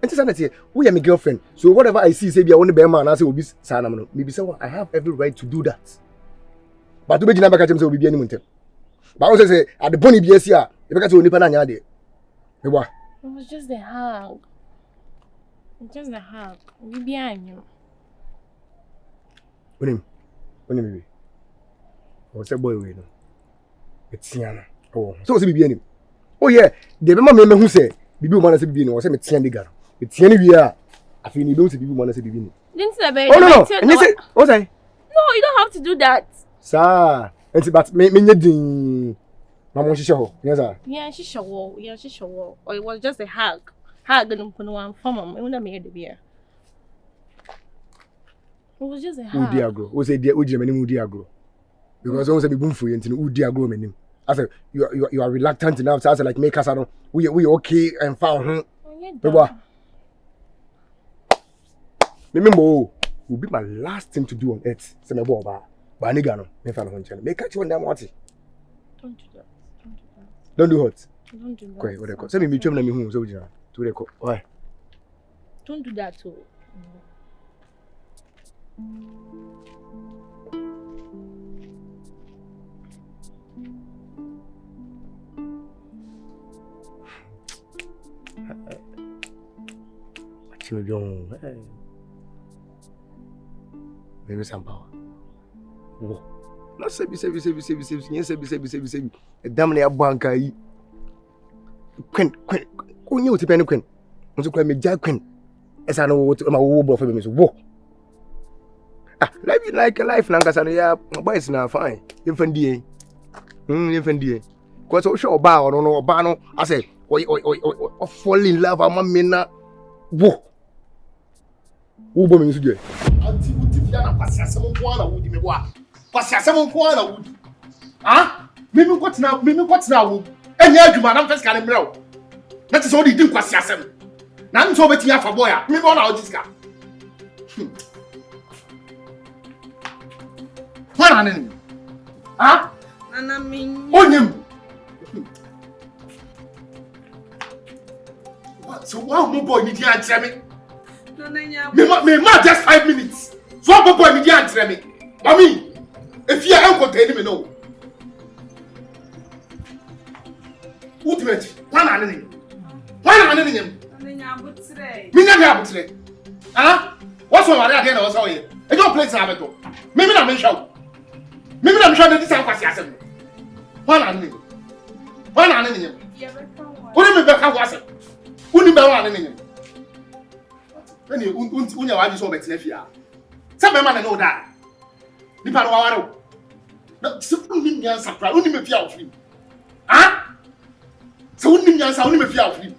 And this we are my girlfriend. So whatever I see say be I want to be man, I say will be sana maybe say I have every right to do that. But to be jina baka say will be any montem. But I say at the boni BS here, you baka say onipa na nya de. Me wa. It was just a hug. Just a hug. We behind you. Onim baby. What's a boy we know? It's Siana. Oh, so what's BB? Oh, yeah, the mamma who say, Bibu Mana say BB, or say Tianiga. It's Tiani, we are. I feel you don't say Bibu Mana say BB. Didn't say, oh, no, and you say, what's I? No, you don't have to do that. Sir, it's about me, Mamma, she show. Yes, sir. Yeah, she show. Or it was just a hug. Hug and put one from him. I wouldn't make the beer. It was just a hug. Dear girl, who say, dear Ujim, dear girl. Because I want to be boom for you and who dear girl, my name. I said, you are reluctant enough, so I said, like, make us, we okay and found her. Remember, will be my last thing to do on earth. Say, my boy, but I nigga, me fan on channel. Make catch you on damn what? Don't do that. Don't do what? Don't do that. Okay, what they call. Say me tell me who so you to they call. Why? Don't do that too. Maybe some power. Oh. Not say. A damn near banker. Queen. Who knew to penny queen? Want to call me Jack Queen? As I know what my wool for me is war. Ah, life you like a life, Lancaster. My boys now fine. Infant DA. Infant DA. Because I show bow or no bano. I say, or fall in love. I'm a mina. Whoa. Who bombing is good? Auntie Utiana, Passasamon Kuana would me what? Passasamon Kuana would. Ah? Maybe what's now? And yeah, you man, I'm first kind of that is all you do, Passassam. Now I'm so betting for boy. Me on out this guy. What an enemy? Ah? And I mean, on him. What? So, one more boy, you can't tell me. Me just 5 minutes. So, one boy, you can't tell me. Mommy, if you are contained, me no. Ultimatum. One enemy. Me never have today. Ah? What's wrong with that? Also, here. I don't play Sabato. Maybe not mention. Maybe I'm sure that this is Passassam. One enemy. What do you mean by was it? Who knew about one enemy? When you are so better, if you are. Some man know that. The Paro. No, something young surprise. Only me fear of him. Ah? So only young, only me fear of him.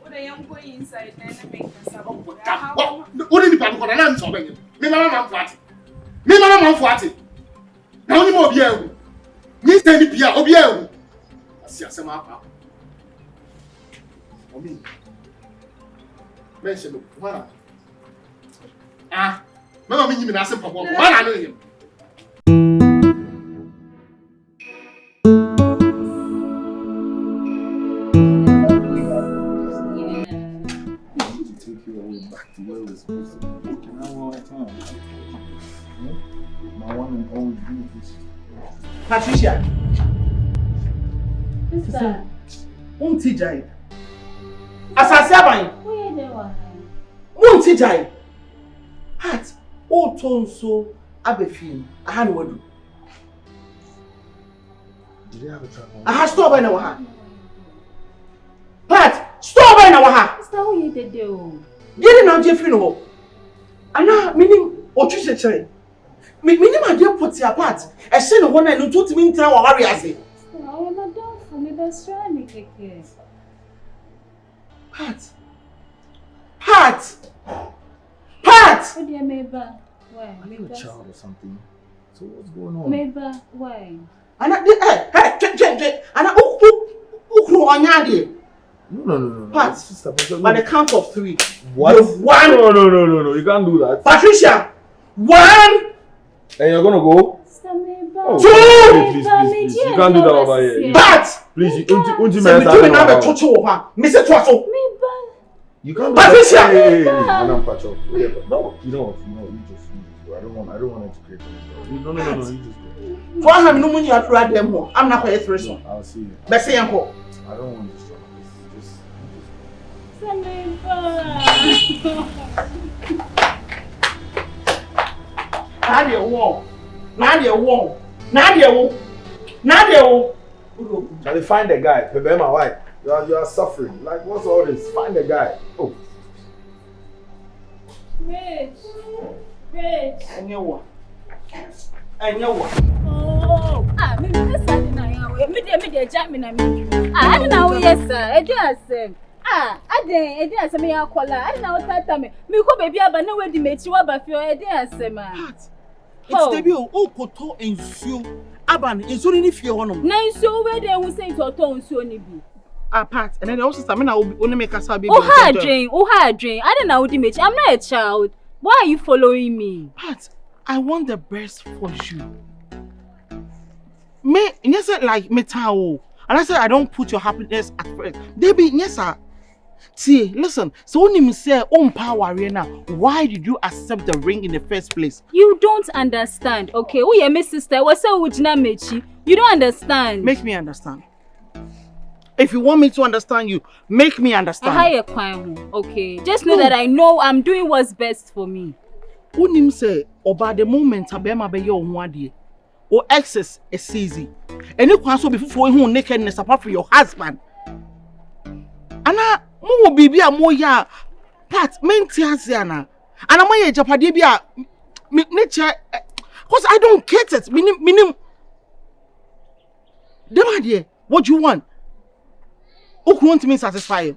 What a young boy inside, then I make what did the Paro and I'm sorry? Me, Mamma Fat. Me, Mamma Fat. Now, you more be me standing here, Obiel. I see a summer. For me, mention one. Ah, Mamma, you mean I said, Papa, I know him. Take you away back to where we're supposed to be. And I want time. My one and only beautiful. Patricia. Sister. Unti Jai. Asase aban. Where they were? Unti Jai. Hat. O tonso abefin. Aha no wadu. Did you have a trouble? Aha store by na wa ha. Pat, store by na wa ha. Sister, who you did do? Yele na je free no. Ana meaning otu chechere. Meaning my dear put your part. I say no one I no to me ntra wa worry ase. I am a dog for me best friend, Kyekyeku. Pat. What do you mean by why? Are you a child or something? So what's going on? Maybe why? And No. Pat, Sister, by the count of 3. What? One. No. You can't do that. Patricia, 1. And you're gonna go? Oh, 2. Please. You can't do that over here. Pat! Please, you can't do that. You can't. Patricia! Hey, Madam Pacho. No, you know what? You just go. I don't want to create anything. No, you just go. I'm not going to thresh. I'll see you. Let's say uncle. I don't want this trouble. Just. Nadia. Charlie, find the guy. Prepare my wife. You are suffering. Like, what's all this? Find the guy. Oh. Rich. And you what? Oh, maybe that's something I am. Maybe jack me. I don't know, yes, sir. I just said. I didn't say me a caller. I don't know what time. Me go baby, but no way to make you about your idea, sir. It's the bill. Oh, koto ensure. Aban, ensure any fear on them. Now, so where they will say to a tone so be. Apart, and then also, I mean, I will only make us happy. Oh, hard drain. I don't know what you make. I'm not a child. Why are you following me? Pat, I want the best for you. Me, yes, like metal. And I said, I don't put your happiness at first. Debbie, yes, sir. See, listen, so when you say own power arena, why did you accept the ring in the first place? You don't understand, okay? Oh, yeah, my sister, what's up with Mechi? You don't understand. Make me understand. If you want me to understand you, make me understand. Okay, just know that I know I'm doing what's best for me. When him say, about the moment Abema be your one day, or excess is easy. And you can also be for who nakedness apart from your husband. Ana mo bibi a mo ya part menti asiana. Ana mo ye japade bi a nature cause I don't get it. Minim Dem idea. What do you want? Who want me satisfy you?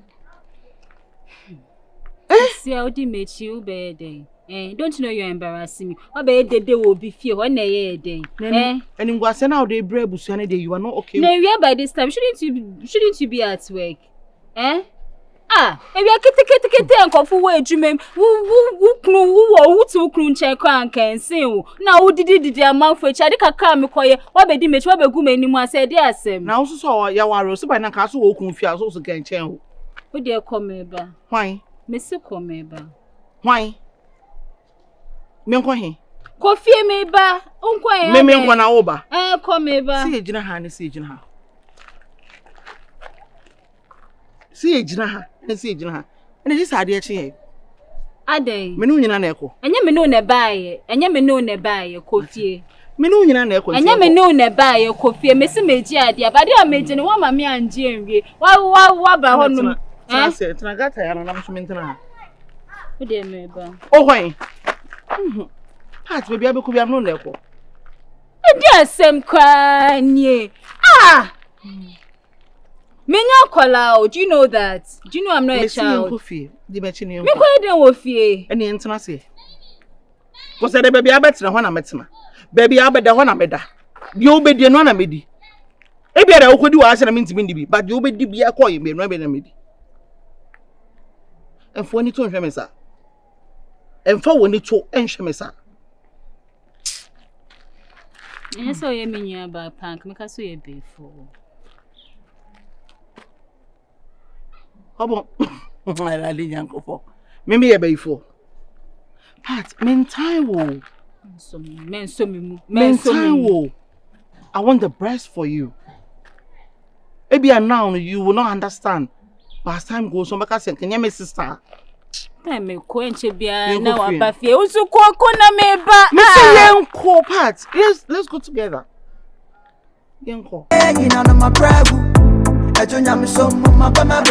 See how they make you bad. Don't you know you're embarrassing me? What be they will be fear on a day. And in was now they brave busane day you are not okay. No, we are by this time. Shouldn't you be at work? If you are get and come for where you mean who to crun check and can sing. Now who did the amount for Chadika come quiet? What be dimage what be good anymore said yes. Now also saw Yawaro so by na castle who confuse also can change. Who dear come ba? Why? Mr. Come ba. Why? Me Coffee me ba. Unko me nkwana oba. Come ba. See ejina ha ne see ejina ha. See ejina ha. See ejina ha. And this ade eche. Adai. Me no nyina na ekọ. Enye me no na baaye. Enye me no na baaye kofie. Me no nyina na ekọ. Enye me no na baaye kofie. Me se meji ade. Abade a meji ne wa ma me anje enwie. Wa ba ho no. Se tragata ya na mso mentena ha. Wo de me ba. Oh hwan. Pat baby abeku bi am no na ekọ. Edi asem kwa nie. Menya kola, do you know that? Do you know I'm not a child? Me ko eden wo fie. Eni entena se. Ko se de baby abetina ho na metena. Baby abeda ho na meda. Bi obedie no na medi. E bia da okodi wa ase na mentimi ndi bi, but bi obedi bia koye me no be na medi. Enfo ni to nhwe me sa. Enfo woni to enhwe me sa. So ye menya ba pank, me ka so ye before. Obo, I like yanko for. Maybe ye before. Pat, mentai wo. Mentai wo. I want the best for you. Maybe now you will not understand. But as time goes on, because can you my sister? Me ko enche bia na wa ba fie. Usu ko na me ba. Me say yanko, Pat. Yes, let's go together. Yanko. I don't know so much about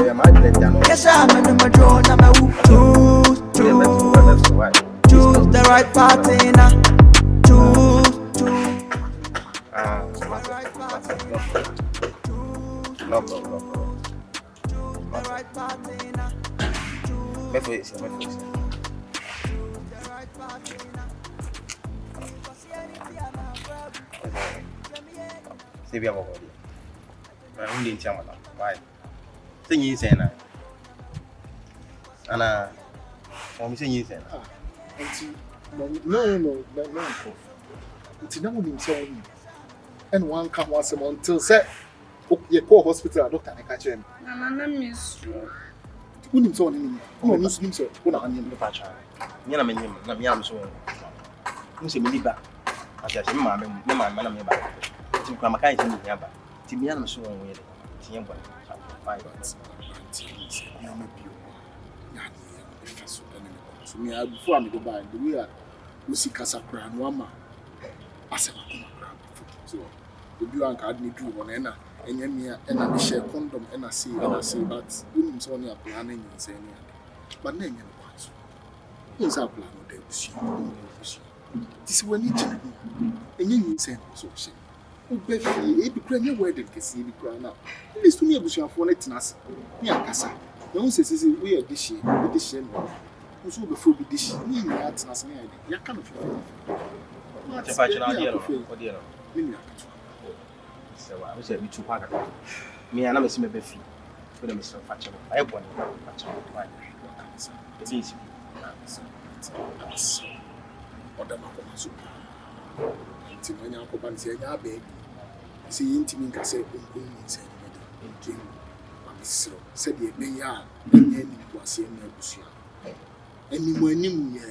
yes, I'm in my draw. Now choose the right party now. Choose. I don't tell madam. Why? Say you say na. Ana. I'm saying you say na. No. It's not only so. And one come once a month until say, you call hospital doctor and catch him. Nana miss you. Who him so ni? No, miss him so. Who na him? PATRI. Me na me him. Na me am so. Who say me ni ba? Ati say me ma na me ba. Ti kwa makai ti ni ba. Ti me am so won we. Ti yen bo. Bye. So me before I go by the way we see casa crown wama asema kuma crown so obi wan ka adni do won na enye me na me share condom na say but we so on your plan na say ni but na enye no kwat is our plan no dey busi this when you check enye ni say so she obi fi e bi kra nye word kesi e bi kra na this to me abusuafo na tinase ni akasa na won say we are this year so before be this ni at na say ya kind of Te fa china dia no dia no ni so we say we two pack me na me se me be fi so dem so fa china ai bo ni fa china why it's easy order ma ko so ti manya ko ban se nya be si intimi nka se onkun ni se ni nkin ma me siro se de be ya enye ni kwase na abusia animu ya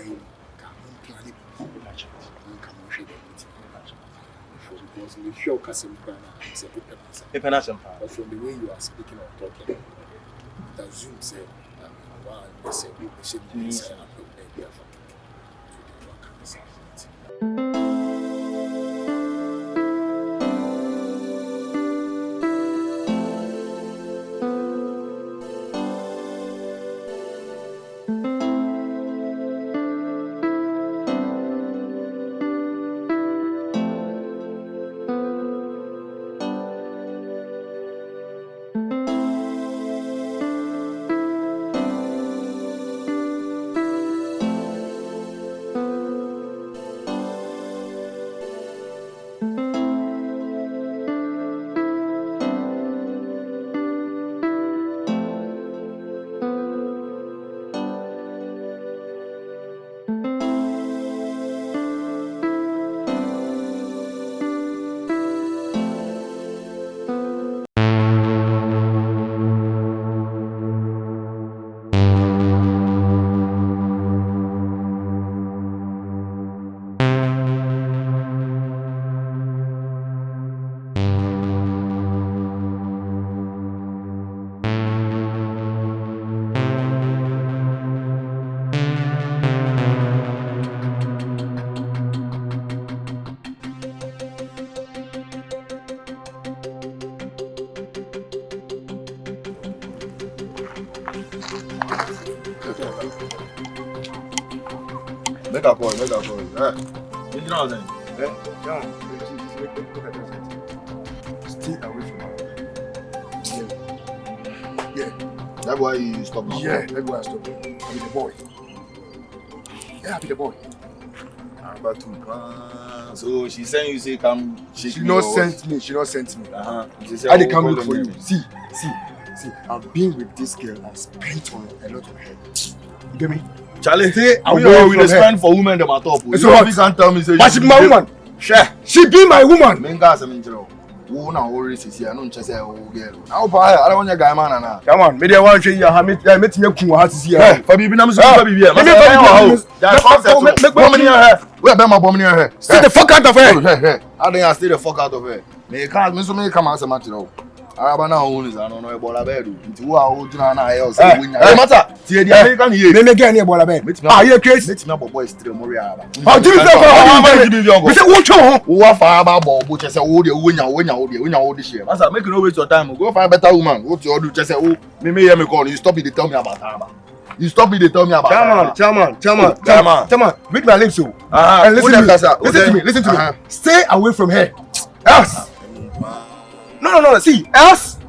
yi ka mun plan ni ka mun hwe de meeting because we show kasem plan say paper na some but from the way you are speaking or talking that zoom say wow you say we should be say approve the idea for to the work Make a call. You know what I'm Stay away from her. Yeah. That's why you stop now. Yeah, that's why I stopped. I'll be the boy. Yeah, I'll be the boy. About to. So she's saying you say come. She not sent me. She not sent me. She said, I did come look for you. See. I've been with this girl and spent on a lot of her. You get me? Charlie, stay away we from spend for women them at top. So what? You can't tell me say. But she be my woman. Sure. She be my woman. Menga say me tell. Who na worry sisi I no nche say o girl. Now pa I don't want your guy man na. Come on, me dey wan hwe ya ha me me kun ha sisi ya. For bibi na me so for bibi. Me we be my bomb near her. Stay the fuck out of her. I think stay the fuck out of her. Me can't me so me come answer match now. Araba na own is I don't know about la bed. Nti wo a wo jina na ayo say wo nya. No matter. Tie the American here. Me get near bola bed. Ah, you crazy. Me me boy straight mo araba. How do you say for me say wo twa ho. Wo fa aba bo che say wo de wo nya this share. Master make you no waste your time. Go find better woman. What you do che say oh me hear me call you stop it dey tell me about araba. You stop me dey tell me about Chairman. Read my lips so. And listen to me. Stay away from her. Else. No. See, else.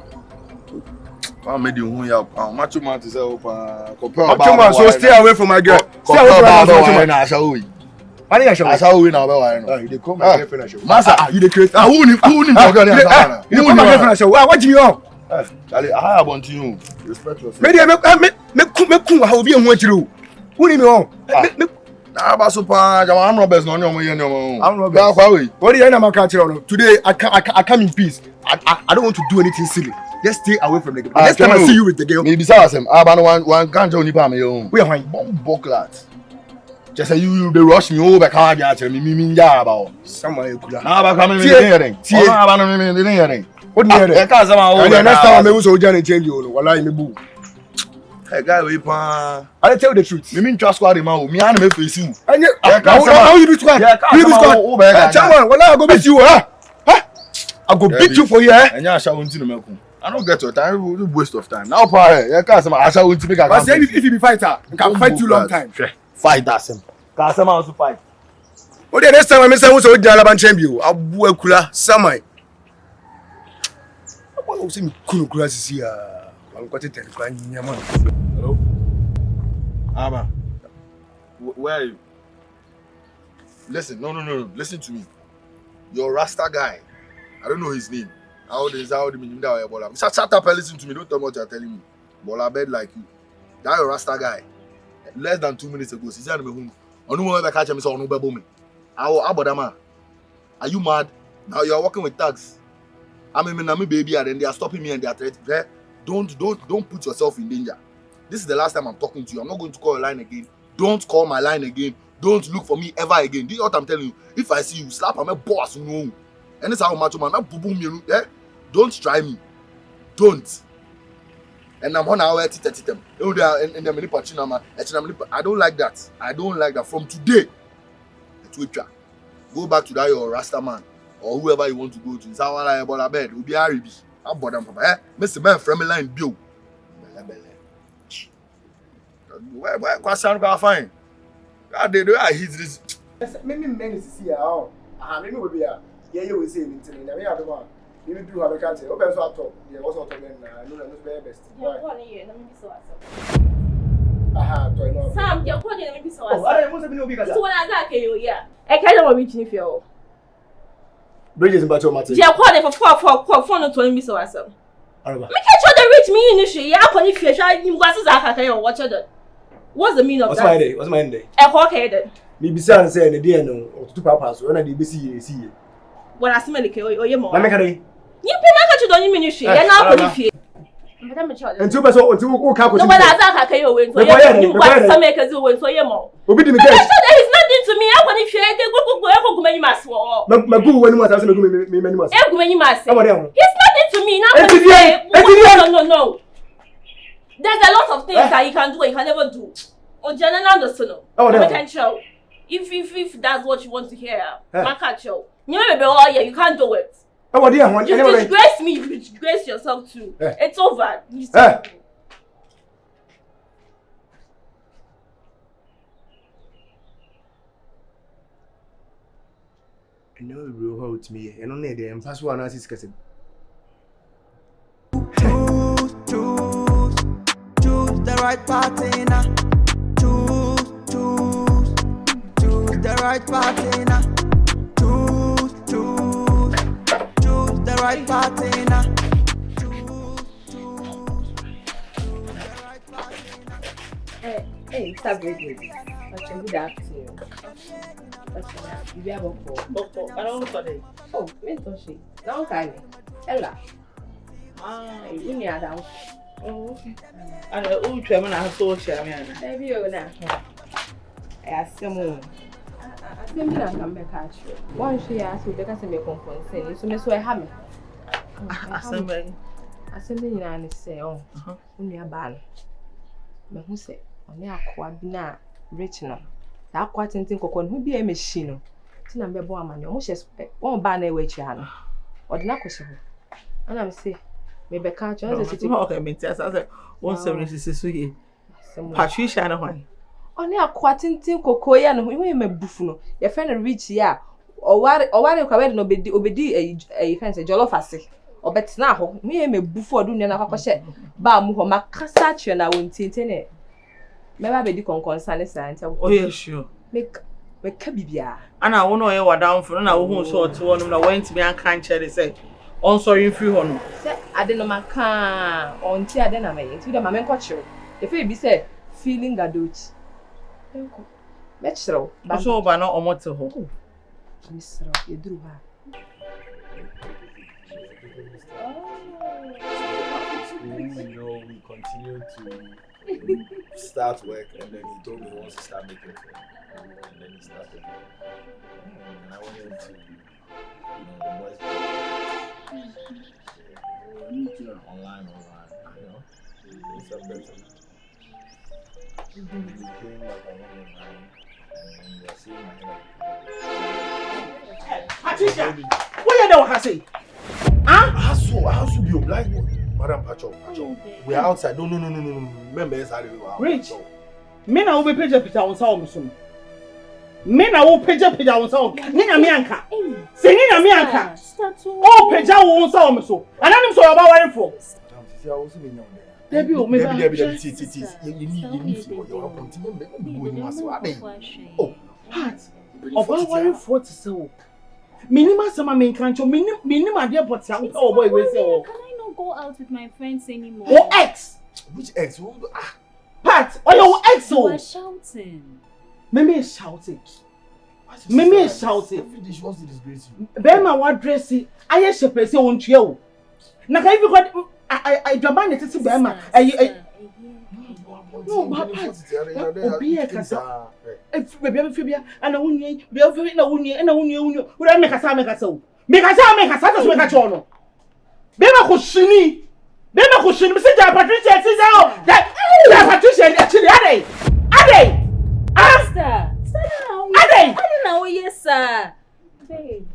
I made you who ya. Macho man to say Macho man, so stay away from my girl. Stay away from my girl. I shall win. I shall win now. They call my girlfriend. Master, you the creator. Who you call my girlfriend? What do you want? Charlie, I have want you. Respect yourself. Me how be who you. Who ni me on? Nah, but super. I'm robbers. No, I'm robbers. What do you know? Today I come in peace. I don't want to do anything silly. Just stay away from the girl. Next time I see you with the girl. Maybe Sam. I want one can't only pay me home. We are fine. Bomb bucklet. Just say you they rush me over. Can't get me. Me about. Someone you could. Nah, but come in hearing. What do you hear? I can't say my next time I will so change you. Wallahi me boo. Hey guy, we pa. I tell the truth. Me mean trust squad man. Me and me face you. How you be squad? You be squad. Chairman, wallahi I go beat you. I go beat you for here. And ya shall want to me. I don't get your time. We waste of time. Now pa, you can't say I shall want to make a. But say if you be fighter, I can fight you long time. Fight that same. Can't say also fight. Oh, the next time I say we so dey Alaban champion. Abu ekula samai. What say me kunu kura sisi ya. Hello? Abba. Where are you? Listen, no. Listen to me. You're a Rasta guy. I don't know his name. How do you mean that? Shut up and listen to me. Don't tell me what you're telling me. Bola bed like you. That you're a Rasta guy. Less than 2 minutes ago, she's at me home. I don't want to catch me so no bebo me. Are you mad? Now you're working with thugs. I'm a baby and then they are stopping me and they are threatening. Don't put yourself in danger. This is the last time I'm talking to you. I'm not going to call your line again. Don't call my line again. Don't look for me ever again. Do you know what I'm telling you? If I see you, slap I'm a boss. No. And this is how much man. Don't try me. Don't. And I'm on our way to them. I don't like that. From today, go back to that your Rasta man or whoever you want to go to. It's how I about bed. Will be Arabic. I'm bothered, Papa. Mr. Man, from a line, Bill. Where question go find? God, they do. I hit this. Maybe men is see how. Maybe we be here. Yeah, you will say anything. I mean, I don't want. Maybe you have a cancer. Open so up top. Yeah, what's up to them? I know that's very best. Yeah, go on here. Let me be so awesome. Sam, you're calling me so awesome. I must have been obvious. So what I got you, yeah. I can't know what reaching if you're. Bridges about your matter. You're calling for phone to me so awesome. Make sure they reach me initially. Yeah, I'm if you're trying to watch it. What's the meaning of that? What's my day? A hawk headed. Maybe Sam say the day no or two papas when I did see. What I smell like or your mom. I'm making you pay my ministry. You're not going to and 2 person until we can't. No, but I can't win for you. Some makers who win for your mom. There is nothing to me. I want if you go many mass war. My good when you must ask me many mass. He's nothing to me. No. There's a lot of things that you can do and you can never do. Or general understand. I can show. If that's what you want to hear, I can't show. You can't do it. You disgrace me, you disgrace yourself too. It's over. know you hold me. And only the impasse one as is cousin. Choose the right partner. Choose the right partner. Choose the right partner. Hey, stop reading. Good afternoon. You have a call. Doctor, I don't know today. Oh, mental she. Don't carry. Ella. You need that. Oh, okay. And the old chairman has so chairman. Maybe you're not. I asked him. I think I come back at you. One she asked me because I make confronting. So, Miss Wayham. Assembly and say, oh, only a ban. But who say, only a quabina rich now. That quite and think of one who be a machine. Tina Bebo man, you almost just one ban away, China. Or the Nakoso. And I'm say, maybe can't you city? Okay, means as I said, 176 Patricia and one. Only a quatin think cocoya and we may buffalo. Your friend reach ya. Or what you can obedi a fence a jollof assay. Or bet now, me may buffo do never coche. Bam, who macassachi and I won't tint in it. Maybe the concern science. Oh, yes, sure. Make cabibia. And I won't know what down for, and I won't show to one of the went to me and can't share. They say, on sorry, if you want. I didn't know my car on tea. I didn't make it to the mamma culture. If it be said, feeling a doach. Let's throw. But so, but not on what to hold. Miss you drew her. We continue to start work, and then he told me he wants to start making film. And then he started. And I wanted to, the boys online, it's a better. He came like online, and we are seeing my Patricia, what you know, Hassie? How so be obliged? Madam Pacho. We are outside. No. Remember, it's how we are. Rich. Men are over page on some. Men are over page on some. Nina Mianca. Singing a Mianca. Oh, page on some. So, and I'm so about where for. Debbie, you need oh, Pat. About where for to so. Minima sama main cancho, minima dear but oh boy, we say, oh. Can I not go out with my friends anymore? Oh, ex! Which ex? Pat, oh, your ex! You are shouting. Mimi is shouting. Mimi is shouting. Every day she wants to disgrace you. Bema, what dressy? I hear she say on you. Now, if you got I demand it to Bema. No, but be a casa. If we have Fibia and a union, we have a union and a union. Would I make a Sam make a so? Make a Sam make a Satas make a chono. Bema Hushini. Bema Hushini, Mr. Patricia says out that Patricia actually Agyei. Master, Agyei. I don't know, yes, sir. Babe,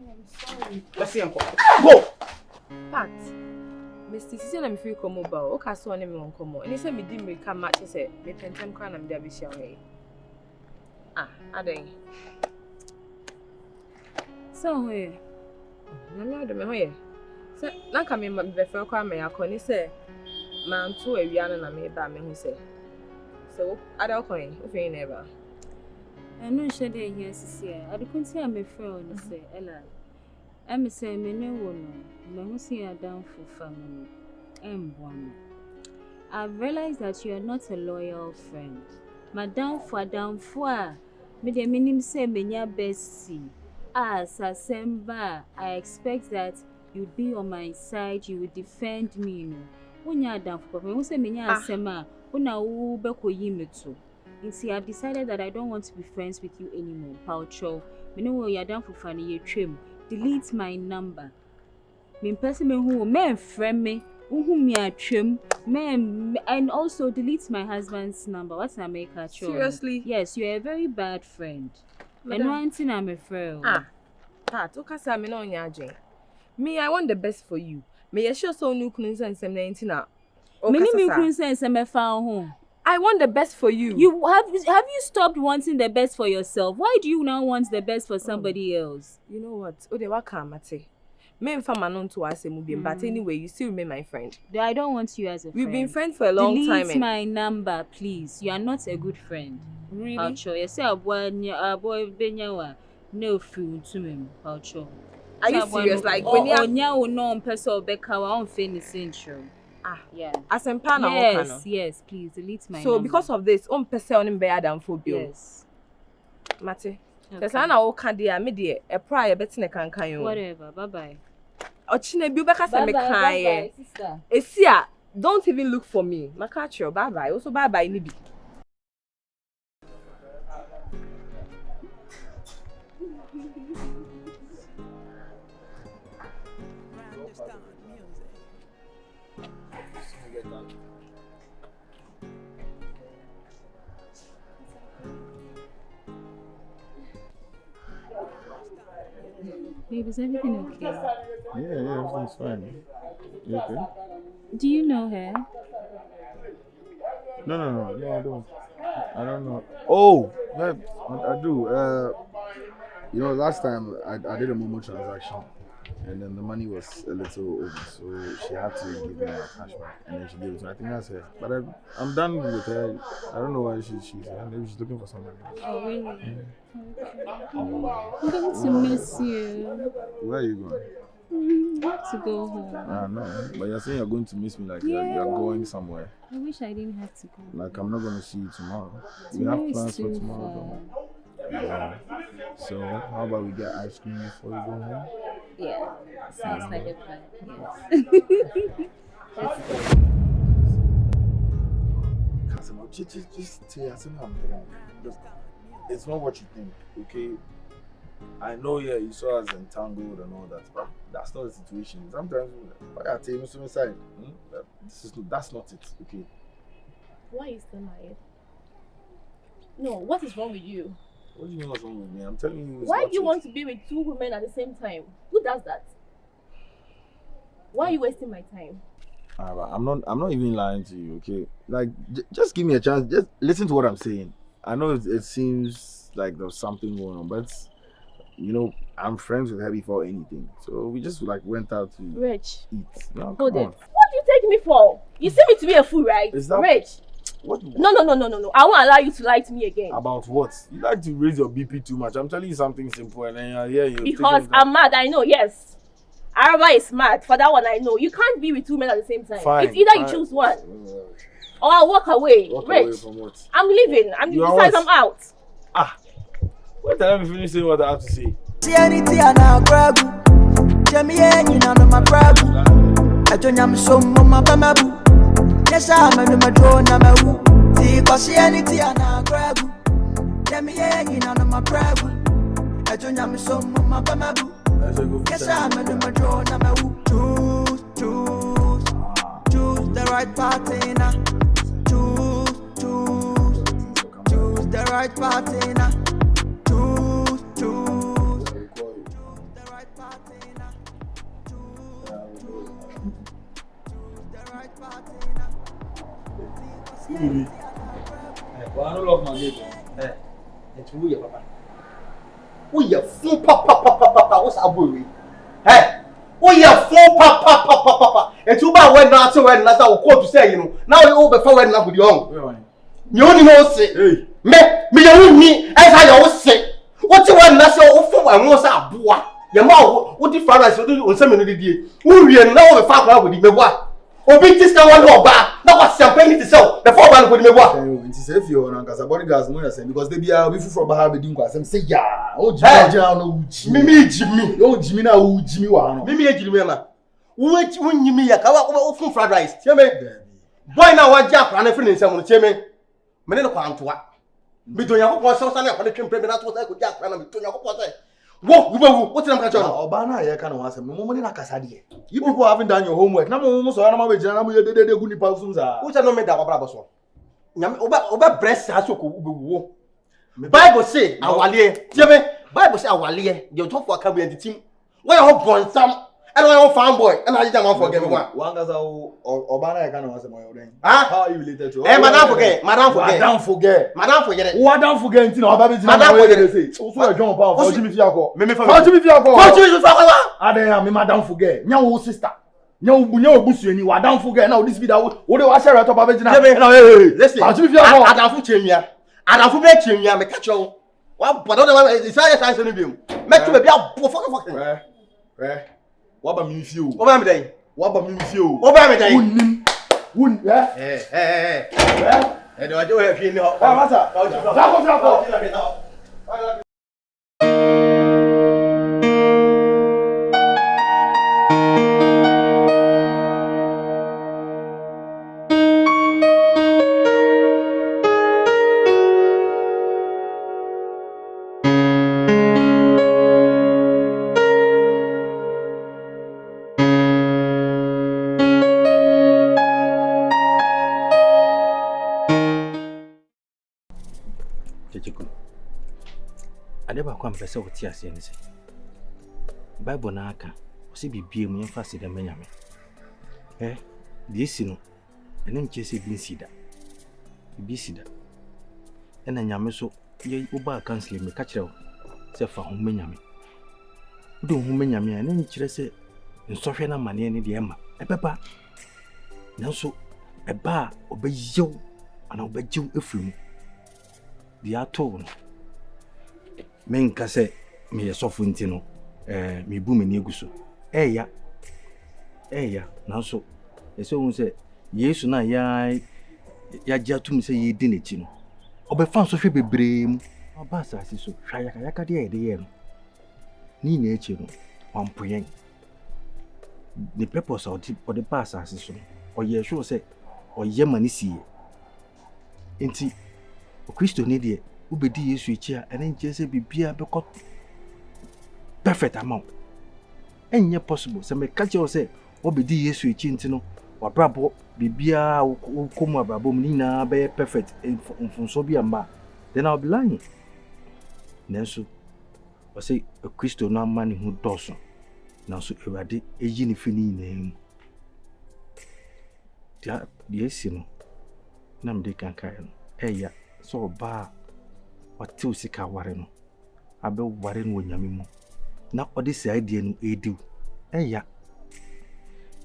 I'm sorry. Let's see, Uncle. Go. Pat. Mr. Sisi na mfiri komo ba o ka so ne me won komo eni se me di mrika match se me pentem kra na me da be hia we aden so we na me ado me hoye se na ka me be fe kwa me akoni se ma nto awia na me ba me hu se so ada ko yin o fe na ba enu she de hia sisi a ade kunti am fe o ni se ela I'm saying, me no one, me see a down for family. M1. I've realized that you are not a loyal friend. Madam for me the minim say me nya bestie. As a semba, I expect that you'd be on my side, you would defend me. No, when you are down for me, say me nya sema, una u beko yimeto. See, I've decided that I don't want to be friends with you anymore. Paucho, me know you are down for funny, you trim. Delete my number. Me person who men friend me, who me a trim, and also delete my husband's number. What's America? Seriously? Yes, you're a very bad friend. And one thing I'm afraid. Pat, okay, say me no Agyei. Me, I want the best for you. Me, you sure so new kunsa and some 19 na. Me ni me kunsa and some found home. I want the best for you. Have you stopped wanting the best for yourself? Why do you now want the best for somebody else? You know what? But anyway, you still remain my friend. I don't want you as a friend. We've been friends for a long time. Delete my number, please. You are not a good friend. Really? Are you serious? Like when you yeah. As in pana yes, please delete my so number. Because of this, person better than phobia. Yes. Mate. The sana o kan dia me de e pra ye beti ne kan kan. Whatever. Bye-bye. Ochine bi beka se me kan ye. Sister. Esia, don't even look for me. Makacho, bye-bye. Also bye-bye ni bi. Babe, is everything okay? Yeah, everything's fine. You okay? Do you know her? No, I don't know. Oh, yeah, I do. Last time I did a Momo transaction, and then the money was a little over, so she had to give me a cashback, and then she gave it to me. I think that's her. But I'm done with her. I don't know why she's here. Maybe she's looking for somebody. Oh, really? Yeah. I'm going to miss you. Where are you going? I have to go home. No, but you're saying you're going to miss me like you're going somewhere. I wish I didn't have to go. Like I'm not going to see you tomorrow. We Tomorrow have plans is for too tomorrow. Yeah. So how about we get ice cream before you go home? Yeah, sounds like a plan. Yes. Just say it's not what you think, okay? I know, you saw us entangled and all that, but that's not the situation. Sometimes, I tell you, side, that's not it, okay? Why is that lying? No, what is wrong with you? What do you mean what's wrong with me? I'm telling you. Why do you want to be with two women at the same time? Who does that? Why are you wasting my time? I'm not even lying to you, okay? Like, just give me a chance. Just listen to what I'm saying. I know it seems like there's something going on, but I'm friends with her before anything. So we just went out to Rich, eat. No, hold it. on. What do you take me for? You see me to be a fool, right? Is that Rich? What? No. I won't allow you to lie to me again. About what? You like to raise your BP too much. I'm telling you something simple and then you because I'm mad, I know, yes. Araba is mad. For that one, I know. You can't be with two men at the same time. Fine, it's either you choose one. Or I'll walk away. Walk Rich, away from what? I'm leaving. Besides, I'm out. Wait till let me finish saying what I have to say. Yes, I'm a drone, I'm a woo. See, Christianity and a grab. Let me hang on my crab. I don't am so my bamabu. Yes, I'm a drone, I'm a woo. Choose the right partner. Choose the right partner. Choose the right partner. Well, I don't love my neighbor. It's who your papa. Who your fool papa? What's up with me? Hey, who your fool papa? It's too bad when not so when last I will call to say, now you all before when not with your own. You only know say, me, you as I always say. What you want last year, for and was a boy. Your mouth, what the father should do on some of the day. Who you know the father with the what? Obi this can one go back. That was champagne to sell. The four man with me what? If you're on a body gas, because they be a bit from Bahab Dinkas and say, yeah, oh, Jimmy, oh, Jimmy, now, Jimmy, one. Mimi, Jimmy, which when you mean a cover from fried rice, Jimmy. Why now, what Jack and a friend in some Jimmy? Menino can't what? Between your was so sunny, I can pray that was I could Jack and between your was. What's the number? Obana, I can't answer. Mommy, like Casadi. You people haven't done your homework. No more, so I'm away. I'm with the good persons. Who's a no made that Brabos? Over breast has to Bible say, our Jimmy, Bible say, our Lee, your top for coming the team. Why are born some? I don't fanboy. And I don't forget me one. One guy's Obana, I can't answer my own. How are you related to? Madam forget. Madam forget. Madam forget. Madam forget. What don't forget? You know, Madam forget. So I don't about for Jimmy Fiaco. Me for Jimmy Fiaco. For Jimmy Fiaco. I don't me Madam forget. Nyawo sister. Nyawo busu ni wa don't forget. Now this be that what they was share at top of it now. Listen. Jimmy Fiaco. Adafu chemia. Adafu be chemia me catch you. What but the say chance no be. Make you be a fucking. What about me feel? What about me day? What about me feel? What about me day? Wouldn't, yeah? Hey. And I do have you know. What's up? Kwa mpesa uti ase nse Bible na aka osi bibie mu yemfa se da manyame die si no ene mchese bi nsida bi sida ena nyame so ye uba cancel me ka kire se fa ho manyame do ho manyame ene nkire se nsohwe na mane ne de ema ebeba nanso eba obeyew ana obejew efimu dia to no men kase me yesofo ntino me bu me ni eguso eya nanso eso hu se Yesu na ya jatum se ye di nechi no obefa so hwe bebre mu oba asase so hwa yaka de ye de ye no ni na echi no wampoyen the purpose of the pass asase so oye sure se oye mani sie enti o Kristo ne de ubedi Yesu echi a ene nche se bibia be ko perfect amount enye possible se me kache o se obedi Yesu echi ntino wabrabo bibia ukomu abrabo mu na be perfect mfunso bi amba then I'll be lying nenso o se Kristo na mani hu doso nanso ewade eyi ni fini na dia esi no na mde kankai no eya so ba wati usika ware no abe ware no nyame mu na odi se idea no edu eya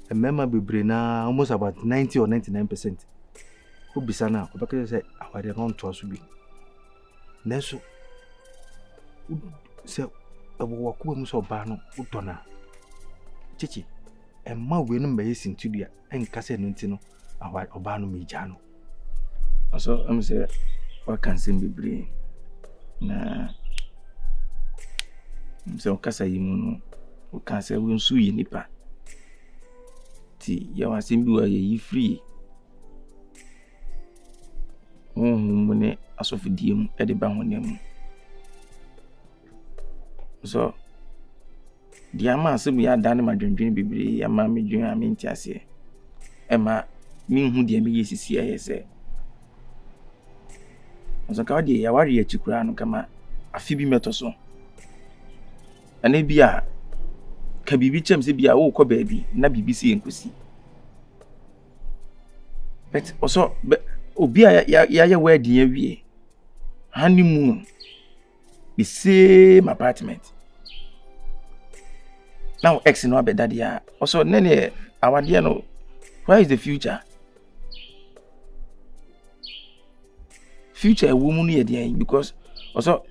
emema bebre na almost about 90 or 99% ubisa na obaka say aware no nto aso bi neso se abo wakuba mu so ba no utona chichi emma we no mbaye sintudua enka se no ntino aware oba no meja no so am say what can sim bebre na so kasa yimu no o kan say we nsu yi nipa ti ya wasim bi wa yi free mu ne asofu diem e de ba honem so dia ma asem ya dan ma dwendwen bebre ya ma me dwen amenti ase e ma mi hu dia me yesisi ayese so ka wadi ya wari ya chikura no kama afi bi metoso ane bia ka bibi chem se bia wo ko baabi na bibi se enkosi but also obi ya wedding ya wie honeymoon the same apartment now ex no abeda dia also nene awade no where is the future a woman here there because also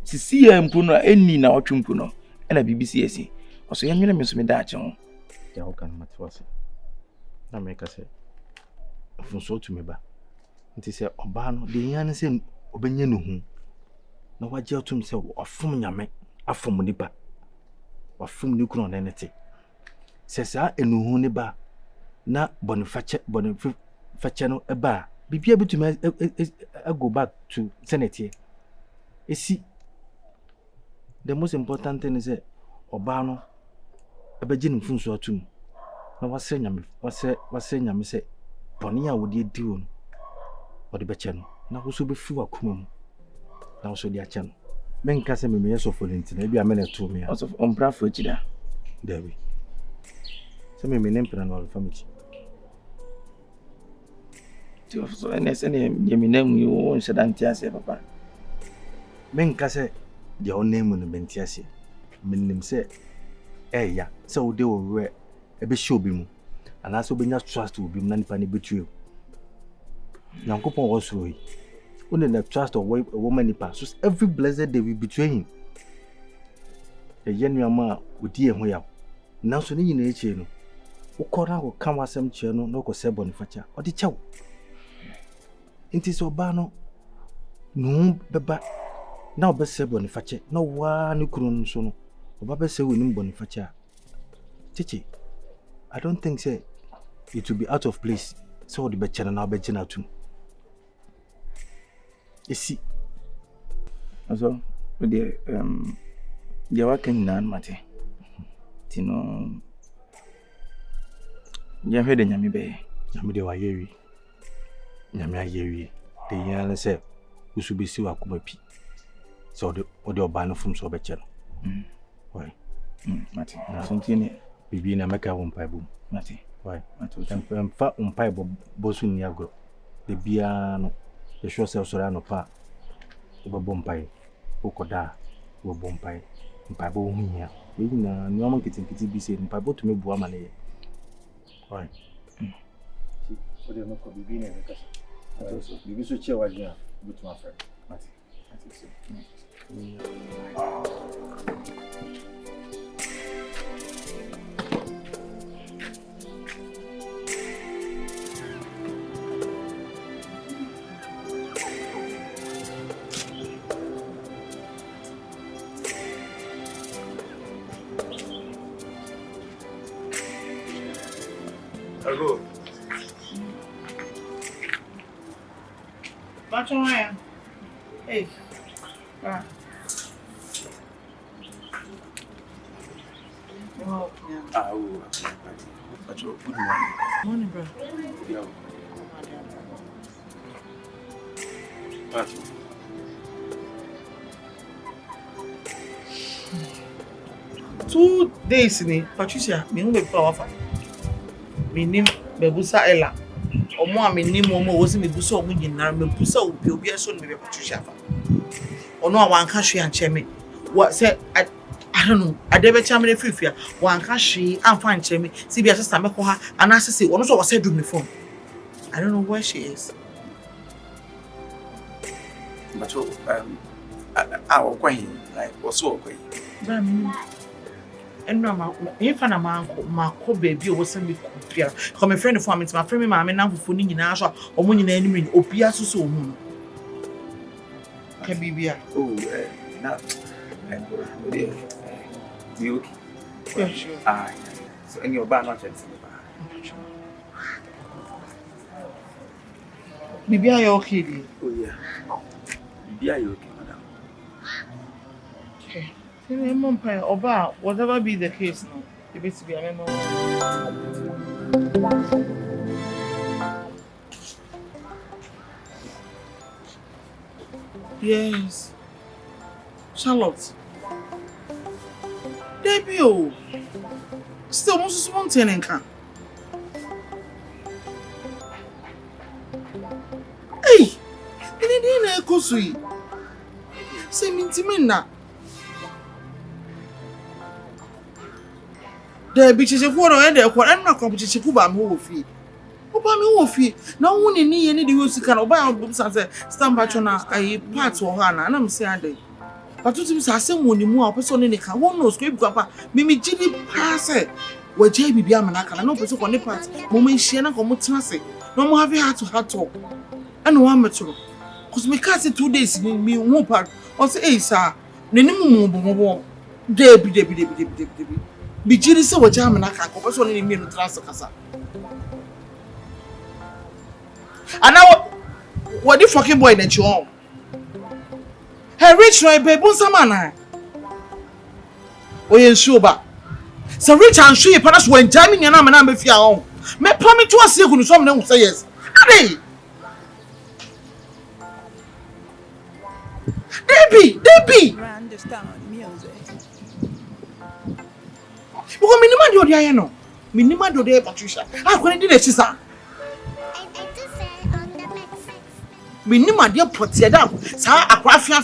see mpo no eni na otwumpo no na BBC esi also yanwene me so me da ache ho ya ho kan matwase na me ka se funso to me ba nti se oba no de yan se obenye no hu na waje otum se ofum nyame afom nipa wafum ni kuno na nete se sa enu hu ne ba na boniface no eba bibia bituma go back to Senate. You see, the most important thing is that Obano abegin funso atum. Na wase nyame se boni a wodi edi won. Odi beche no. Na wo so be fi wakuma mu. Na wo so di ache no. Men ka se me yeso for nti na bia me na to me. Also on brafo chida. Debi. Some me name plan or family. So me name you won't say that papa. Men kase your name on the bentiasi. Menim say ya so they will wear a be show bimu and also be not trust will be nanipa ni betray. Yankopon was roy. Only the trust of a woman nipa so every blessed day we betray him. A young man would dear hoya. Now so ni na eche no. Ukora will come asem cheno no ko se bonifacha or the chow. Inti so bano no beba now be se bonifacha no wa ni kunu so no. Obaba say we nim bonifacha. Chichi, I don't think say it will be out of place. So the better now be chena too. You see. Also, the working nan mate. Tino ya hwede nyame be. Nyame de wa yewi. Nyame ayewi. The yan say we should be see akuma pi. So the oba no fum so be chelo. Why? Mate. Something bibi na meka umpai bu. Mate. Why? Mate. Fa umpai bo su ni agro. The bia no. The show self so no pa. Oba bompai. Okoda. Wo bompai. Umpai bo hunya. We na no man kitin bi say umpai bo to me bu amane. Why? What do ko bibi na meka so. Bibi so che wa dia but my friend. Mate. Hello. What's on here? Hey. Ah. Oh, yeah. Good morning. Morning, bro. Yeah. Patri. Two days ni Patricia, me be powerful. Me nim bebusa Ella. Omo a me nim omo wo se me busa omo nyina me busa obi eso no me Patricia fa. Ono a wan ka hwe anche me. What say I don't know. I never tell me the free one can she and find Chemi. See, be a sister, make her and I say, one also was said to me phone. I don't know where she is. But our queen, like, was so queen. And no, if I'm a man, my co baby wasn't me. Come a friend of mine, my friend, mamma, now for phoning in Asha or winning enemy, or Piasso so. Can be beer. Oh, now. You okay? Yeah, sure. Ah, so in your band, not yet. Maybe I okay. Oh, yeah. Maybe I okay, madam. Okay. Umpire, Oba, whatever be the case now, it needs to be a member. Yes. Charlotte. Debut. Still most spontaneous can. Hey, ini ko sui. Se mintimina. Debi cheche ko ro ende ko en na ko cheche ku ba me wo fi. Oba me wo fi. Na wo ni ni ye ni de wo sika na oba ya bu san se stamp patch na ayi part wo ha na am se ade. But to me, I say, when you move, person in the car, one knows, great papa, Mimi Jimmy pass it. Where JB Biamanaka, no person on the part, Moment Shana, Comutanasi, no more having had to have talk. And no amateur. Because me can't say 2 days in me, one part, or say, hey, sir, Nemu, Debbie. Be Jimmy so what Jamanaka, person in me to Trasa. And now, what the fucking boy that you own? Hey, rich no babe, samana. Oye nsuba. So rich and sure panas when jamming your name and be on. Me permit to us you some them say yes. Ade. Debbie. Understand music. Because minimum do dia no. Minima do de Patricia. I couldn't do this, sir. Minima dear Potia down. Sir, a quafian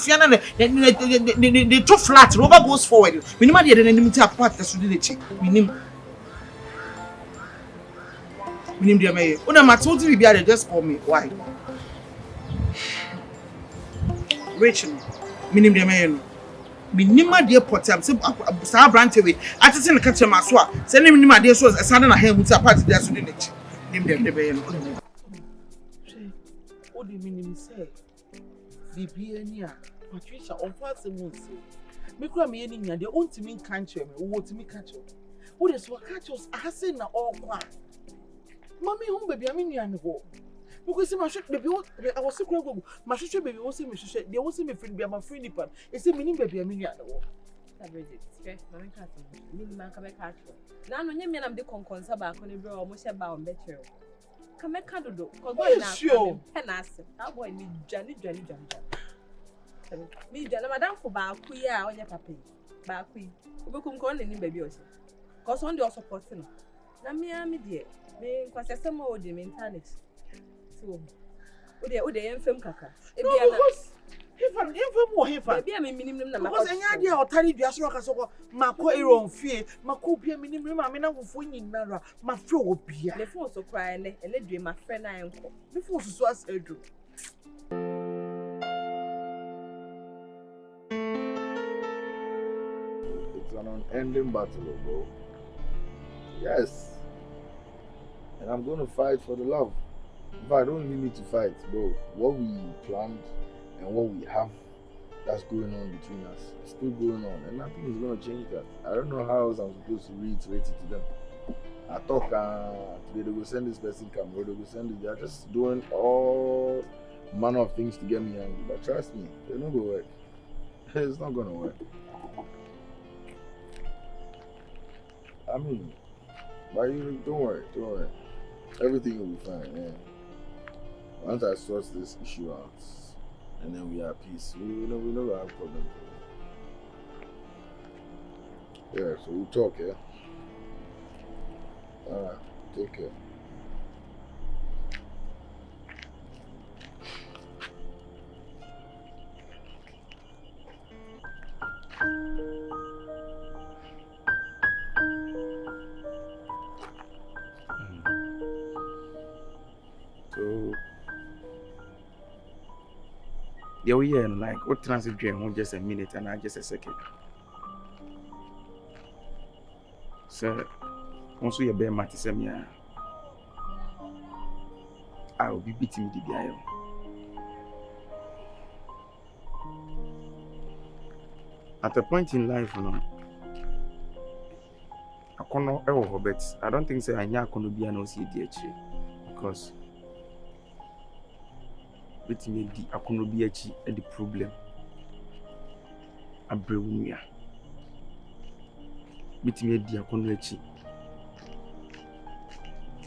the two flat rubber goes forward. Minima the enemy to apart the solidity. Minim. Minim dear May. When I'm told to be there, just call me. Why? Rachel. Minim dear May. Minima dear Potia, Sir Brantaway. I just in the catcher Maswa. Send him my dear source, a son and a hand with a party there solidity. Nim dear May. What do you mean, say? Bibiania, Patricia, on first the moon say. Make me any and the ultimate country, what me catch you. What is what catch us? I say na all quiet. Mommy, home baby, I mean, and go. Because my ship baby, I was so good. My ship baby was me, they was me friend, be my friend. It's a meaning baby, I mean, and go. Mammy catch me, man, come catch you. Now, no, you mean I'm the concern about on the bro, almost about better. Come a candle, because boy, now, and ask how boy me, Johnny. Me, Johnny, Madame for Bakuya on your papi. Bakui, we come calling him baby also. Cause on the also supporting. Now, me, dear, me, because there's some more the mentality. So, would they infam kaka? If I'm maybe I'm a minimum number. Because any idea or tiny just rock as well. My co fear, my copy minimum, I mean, I'm going in Nara, my flow be. The phone so crying and let dream my friend I am before so as a dream. It's an unending battle, bro. Yes. And I'm going to fight for the love. But I don't really need to fight, bro. What we planned and what we have that's going on between us is still going on, and nothing is going to change that. I don't know how else I'm supposed to reiterate it to them. I talk today they go send this person camera, they go send this. They're just doing all manner of things to get me angry, but trust me, they're not going to work. It's not going to work. I mean, but you don't worry. Everything will be fine. Yeah. Once I sort this issue out, and then we are at peace, we never have problem. Yeah, so we'll talk, yeah? Alright, take care. So, yeah, we are like what transit dream just a minute and I just a second. So, once we are being Matisemia, I will be beating the BIO. At a point in life, you know, I cannot ever bet. I don't think so. I can't be an OCDH because with me, I can't be the problem. I'm brewing. With me, I can't reach.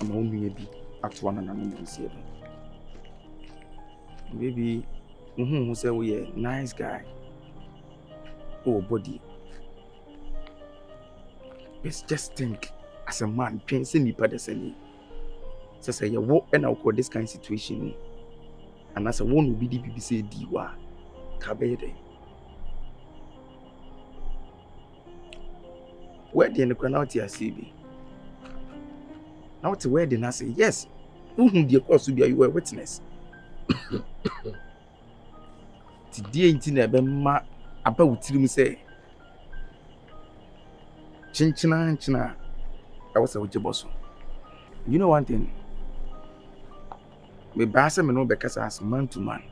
I'm only maybe at one and I'm see maybe who say we are nice guy. Oh, body. Let's just think as a man, pensing the person. So say you walk and I'll call this kind of situation. And as a one will be the BBC Diwa Kabede. Where the Nukranauti CB? Now to where the Nasa, yes, whom the course will be a witness. Today in Tina about Tim say Chinchina, I was a Wijiboso. You know one thing. Me basa me no because as man to man.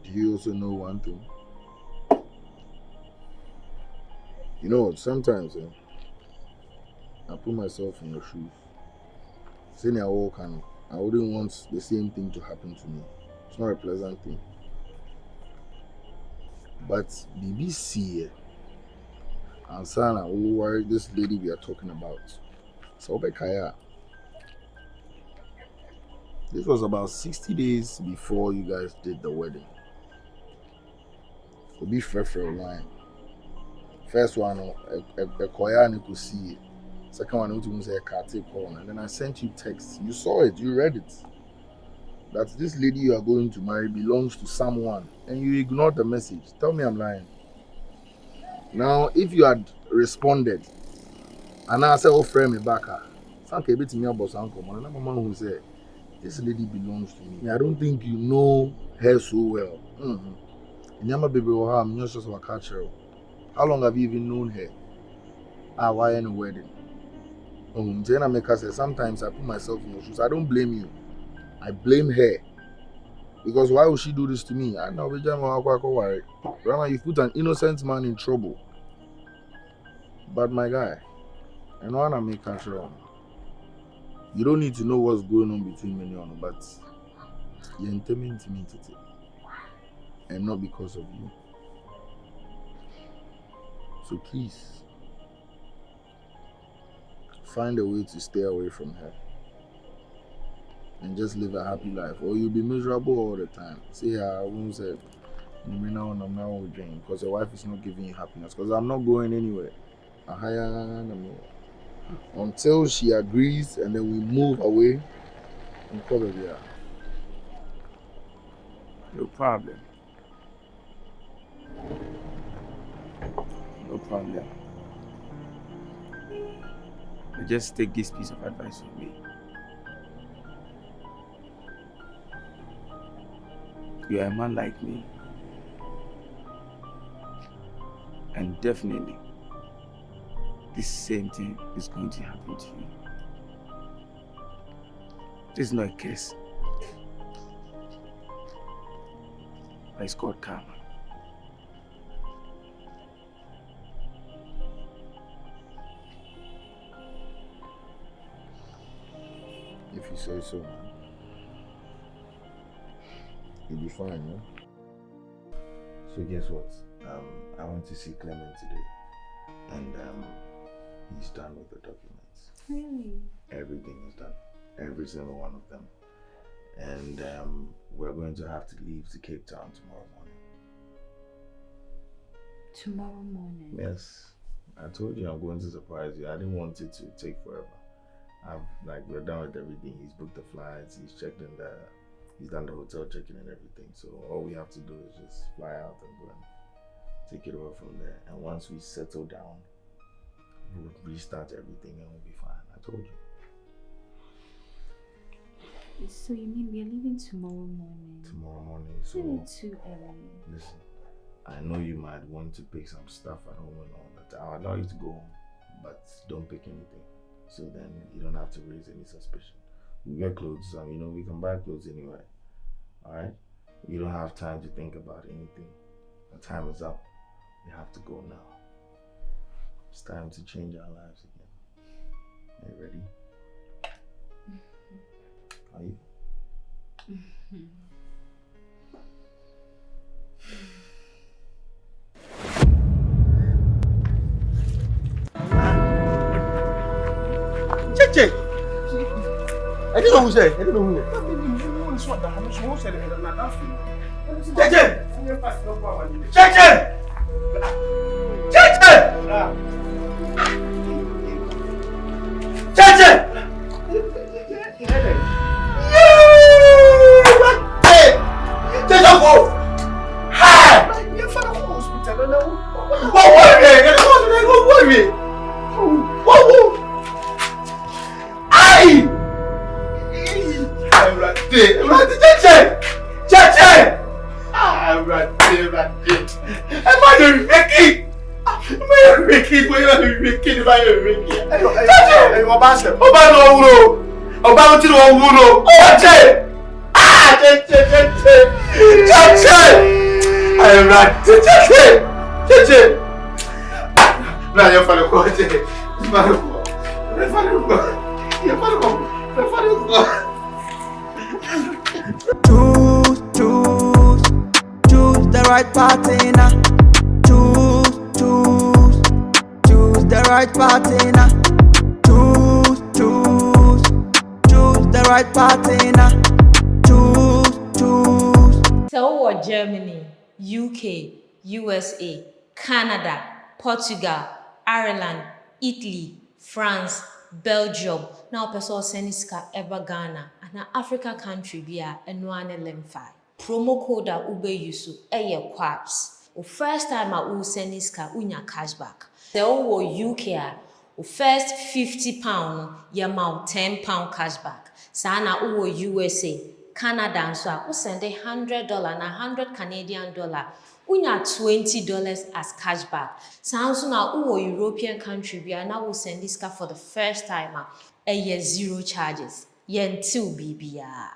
Do you also know one thing? You know, sometimes I put myself in your shoes. Saying I walk and I wouldn't want the same thing to happen to me. It's not a pleasant thing. But BBC and Sana, who are this lady we are talking about? So Kaya. This was about 60 days before you guys did the wedding. Obi Frefre line. First one, a koya could see it. Second one, you say a kate call, and then I sent you text. You saw it, you read it. That this lady you are going to marry belongs to someone, and you ignored the message. Tell me I'm lying. Now, if you had responded, and I said, "Oh, friend, me back her," thank you, me about uncle, man. I'm a man who said, "This lady belongs to me." I don't think you know her so well. Nyama baby, I'm not just a catcher. How long have you even known her? Why in a wedding? Jena Meka says, sometimes I put myself in your shoes. I don't blame you. I blame her. Because why would she do this to me? I know, Rama, you put an innocent man in trouble. But my guy, I know I'm make control. You don't need to know what's going on between me and you, but you're intimate. And not because of you. So please, find a way to stay away from her. And just live a happy life. Or you'll be miserable all the time. See, I won't say, I'm now drink because your wife is not giving you happiness. Because I'm not going anywhere. Until she agrees and then we move away and cover there. No problem. No problem. But just take this piece of advice from me. You are a man like me. And definitely, this same thing is going to happen to you. This is not a curse. But it's called karma. If you say so, man. You'll be fine, yeah? So guess what? I went to see Clement today. And he's done with the documents. Really? Everything is done. Every single one of them. And we're going to have to leave to Cape Town tomorrow morning. Tomorrow morning? Yes. I told you I'm going to surprise you. I didn't want it to take forever. We're done with everything. He's booked the flights, he's checked in he's done the hotel check-in and everything. So all we have to do is just fly out and go and take it over from there. And once we settle down, we'll restart everything and we'll be fine. I told you. So you mean we're leaving tomorrow morning? Tomorrow morning. So Isn't it too early? Listen, I know you might want to pick some stuff at home and all that. I'll allow you to go home, but don't pick anything. So then you don't have to raise any suspicion. We get clothes, we can buy clothes anyway. Alright? You don't have time to think about anything. The time is up. We have to go now. It's time to change our lives again. Are you ready? Are you? Cheche! I didn't know who said. I didn't know who said. Cheche! Cheche! Cheche! Cheche! Choose the right partner. Choose the right partner. Choose the right partner. Tell what Germany, UK, USA, Canada, Portugal, Ireland, Italy, France, Belgium. Now person send sika ever Ghana and Africa country bia enwane lemfi. Promo code a ube use eye quaps. O first time a u send sika unya cashback. Se o UK a o first £50 ye ma £10 cashback. Sana u USA, Canada nso a u send $100 na $100 Canadian dollar. Unya $20 as cashback. Sounds na uwo European country bia na will send this car for the first time a year 0 charges. Yen till BBA.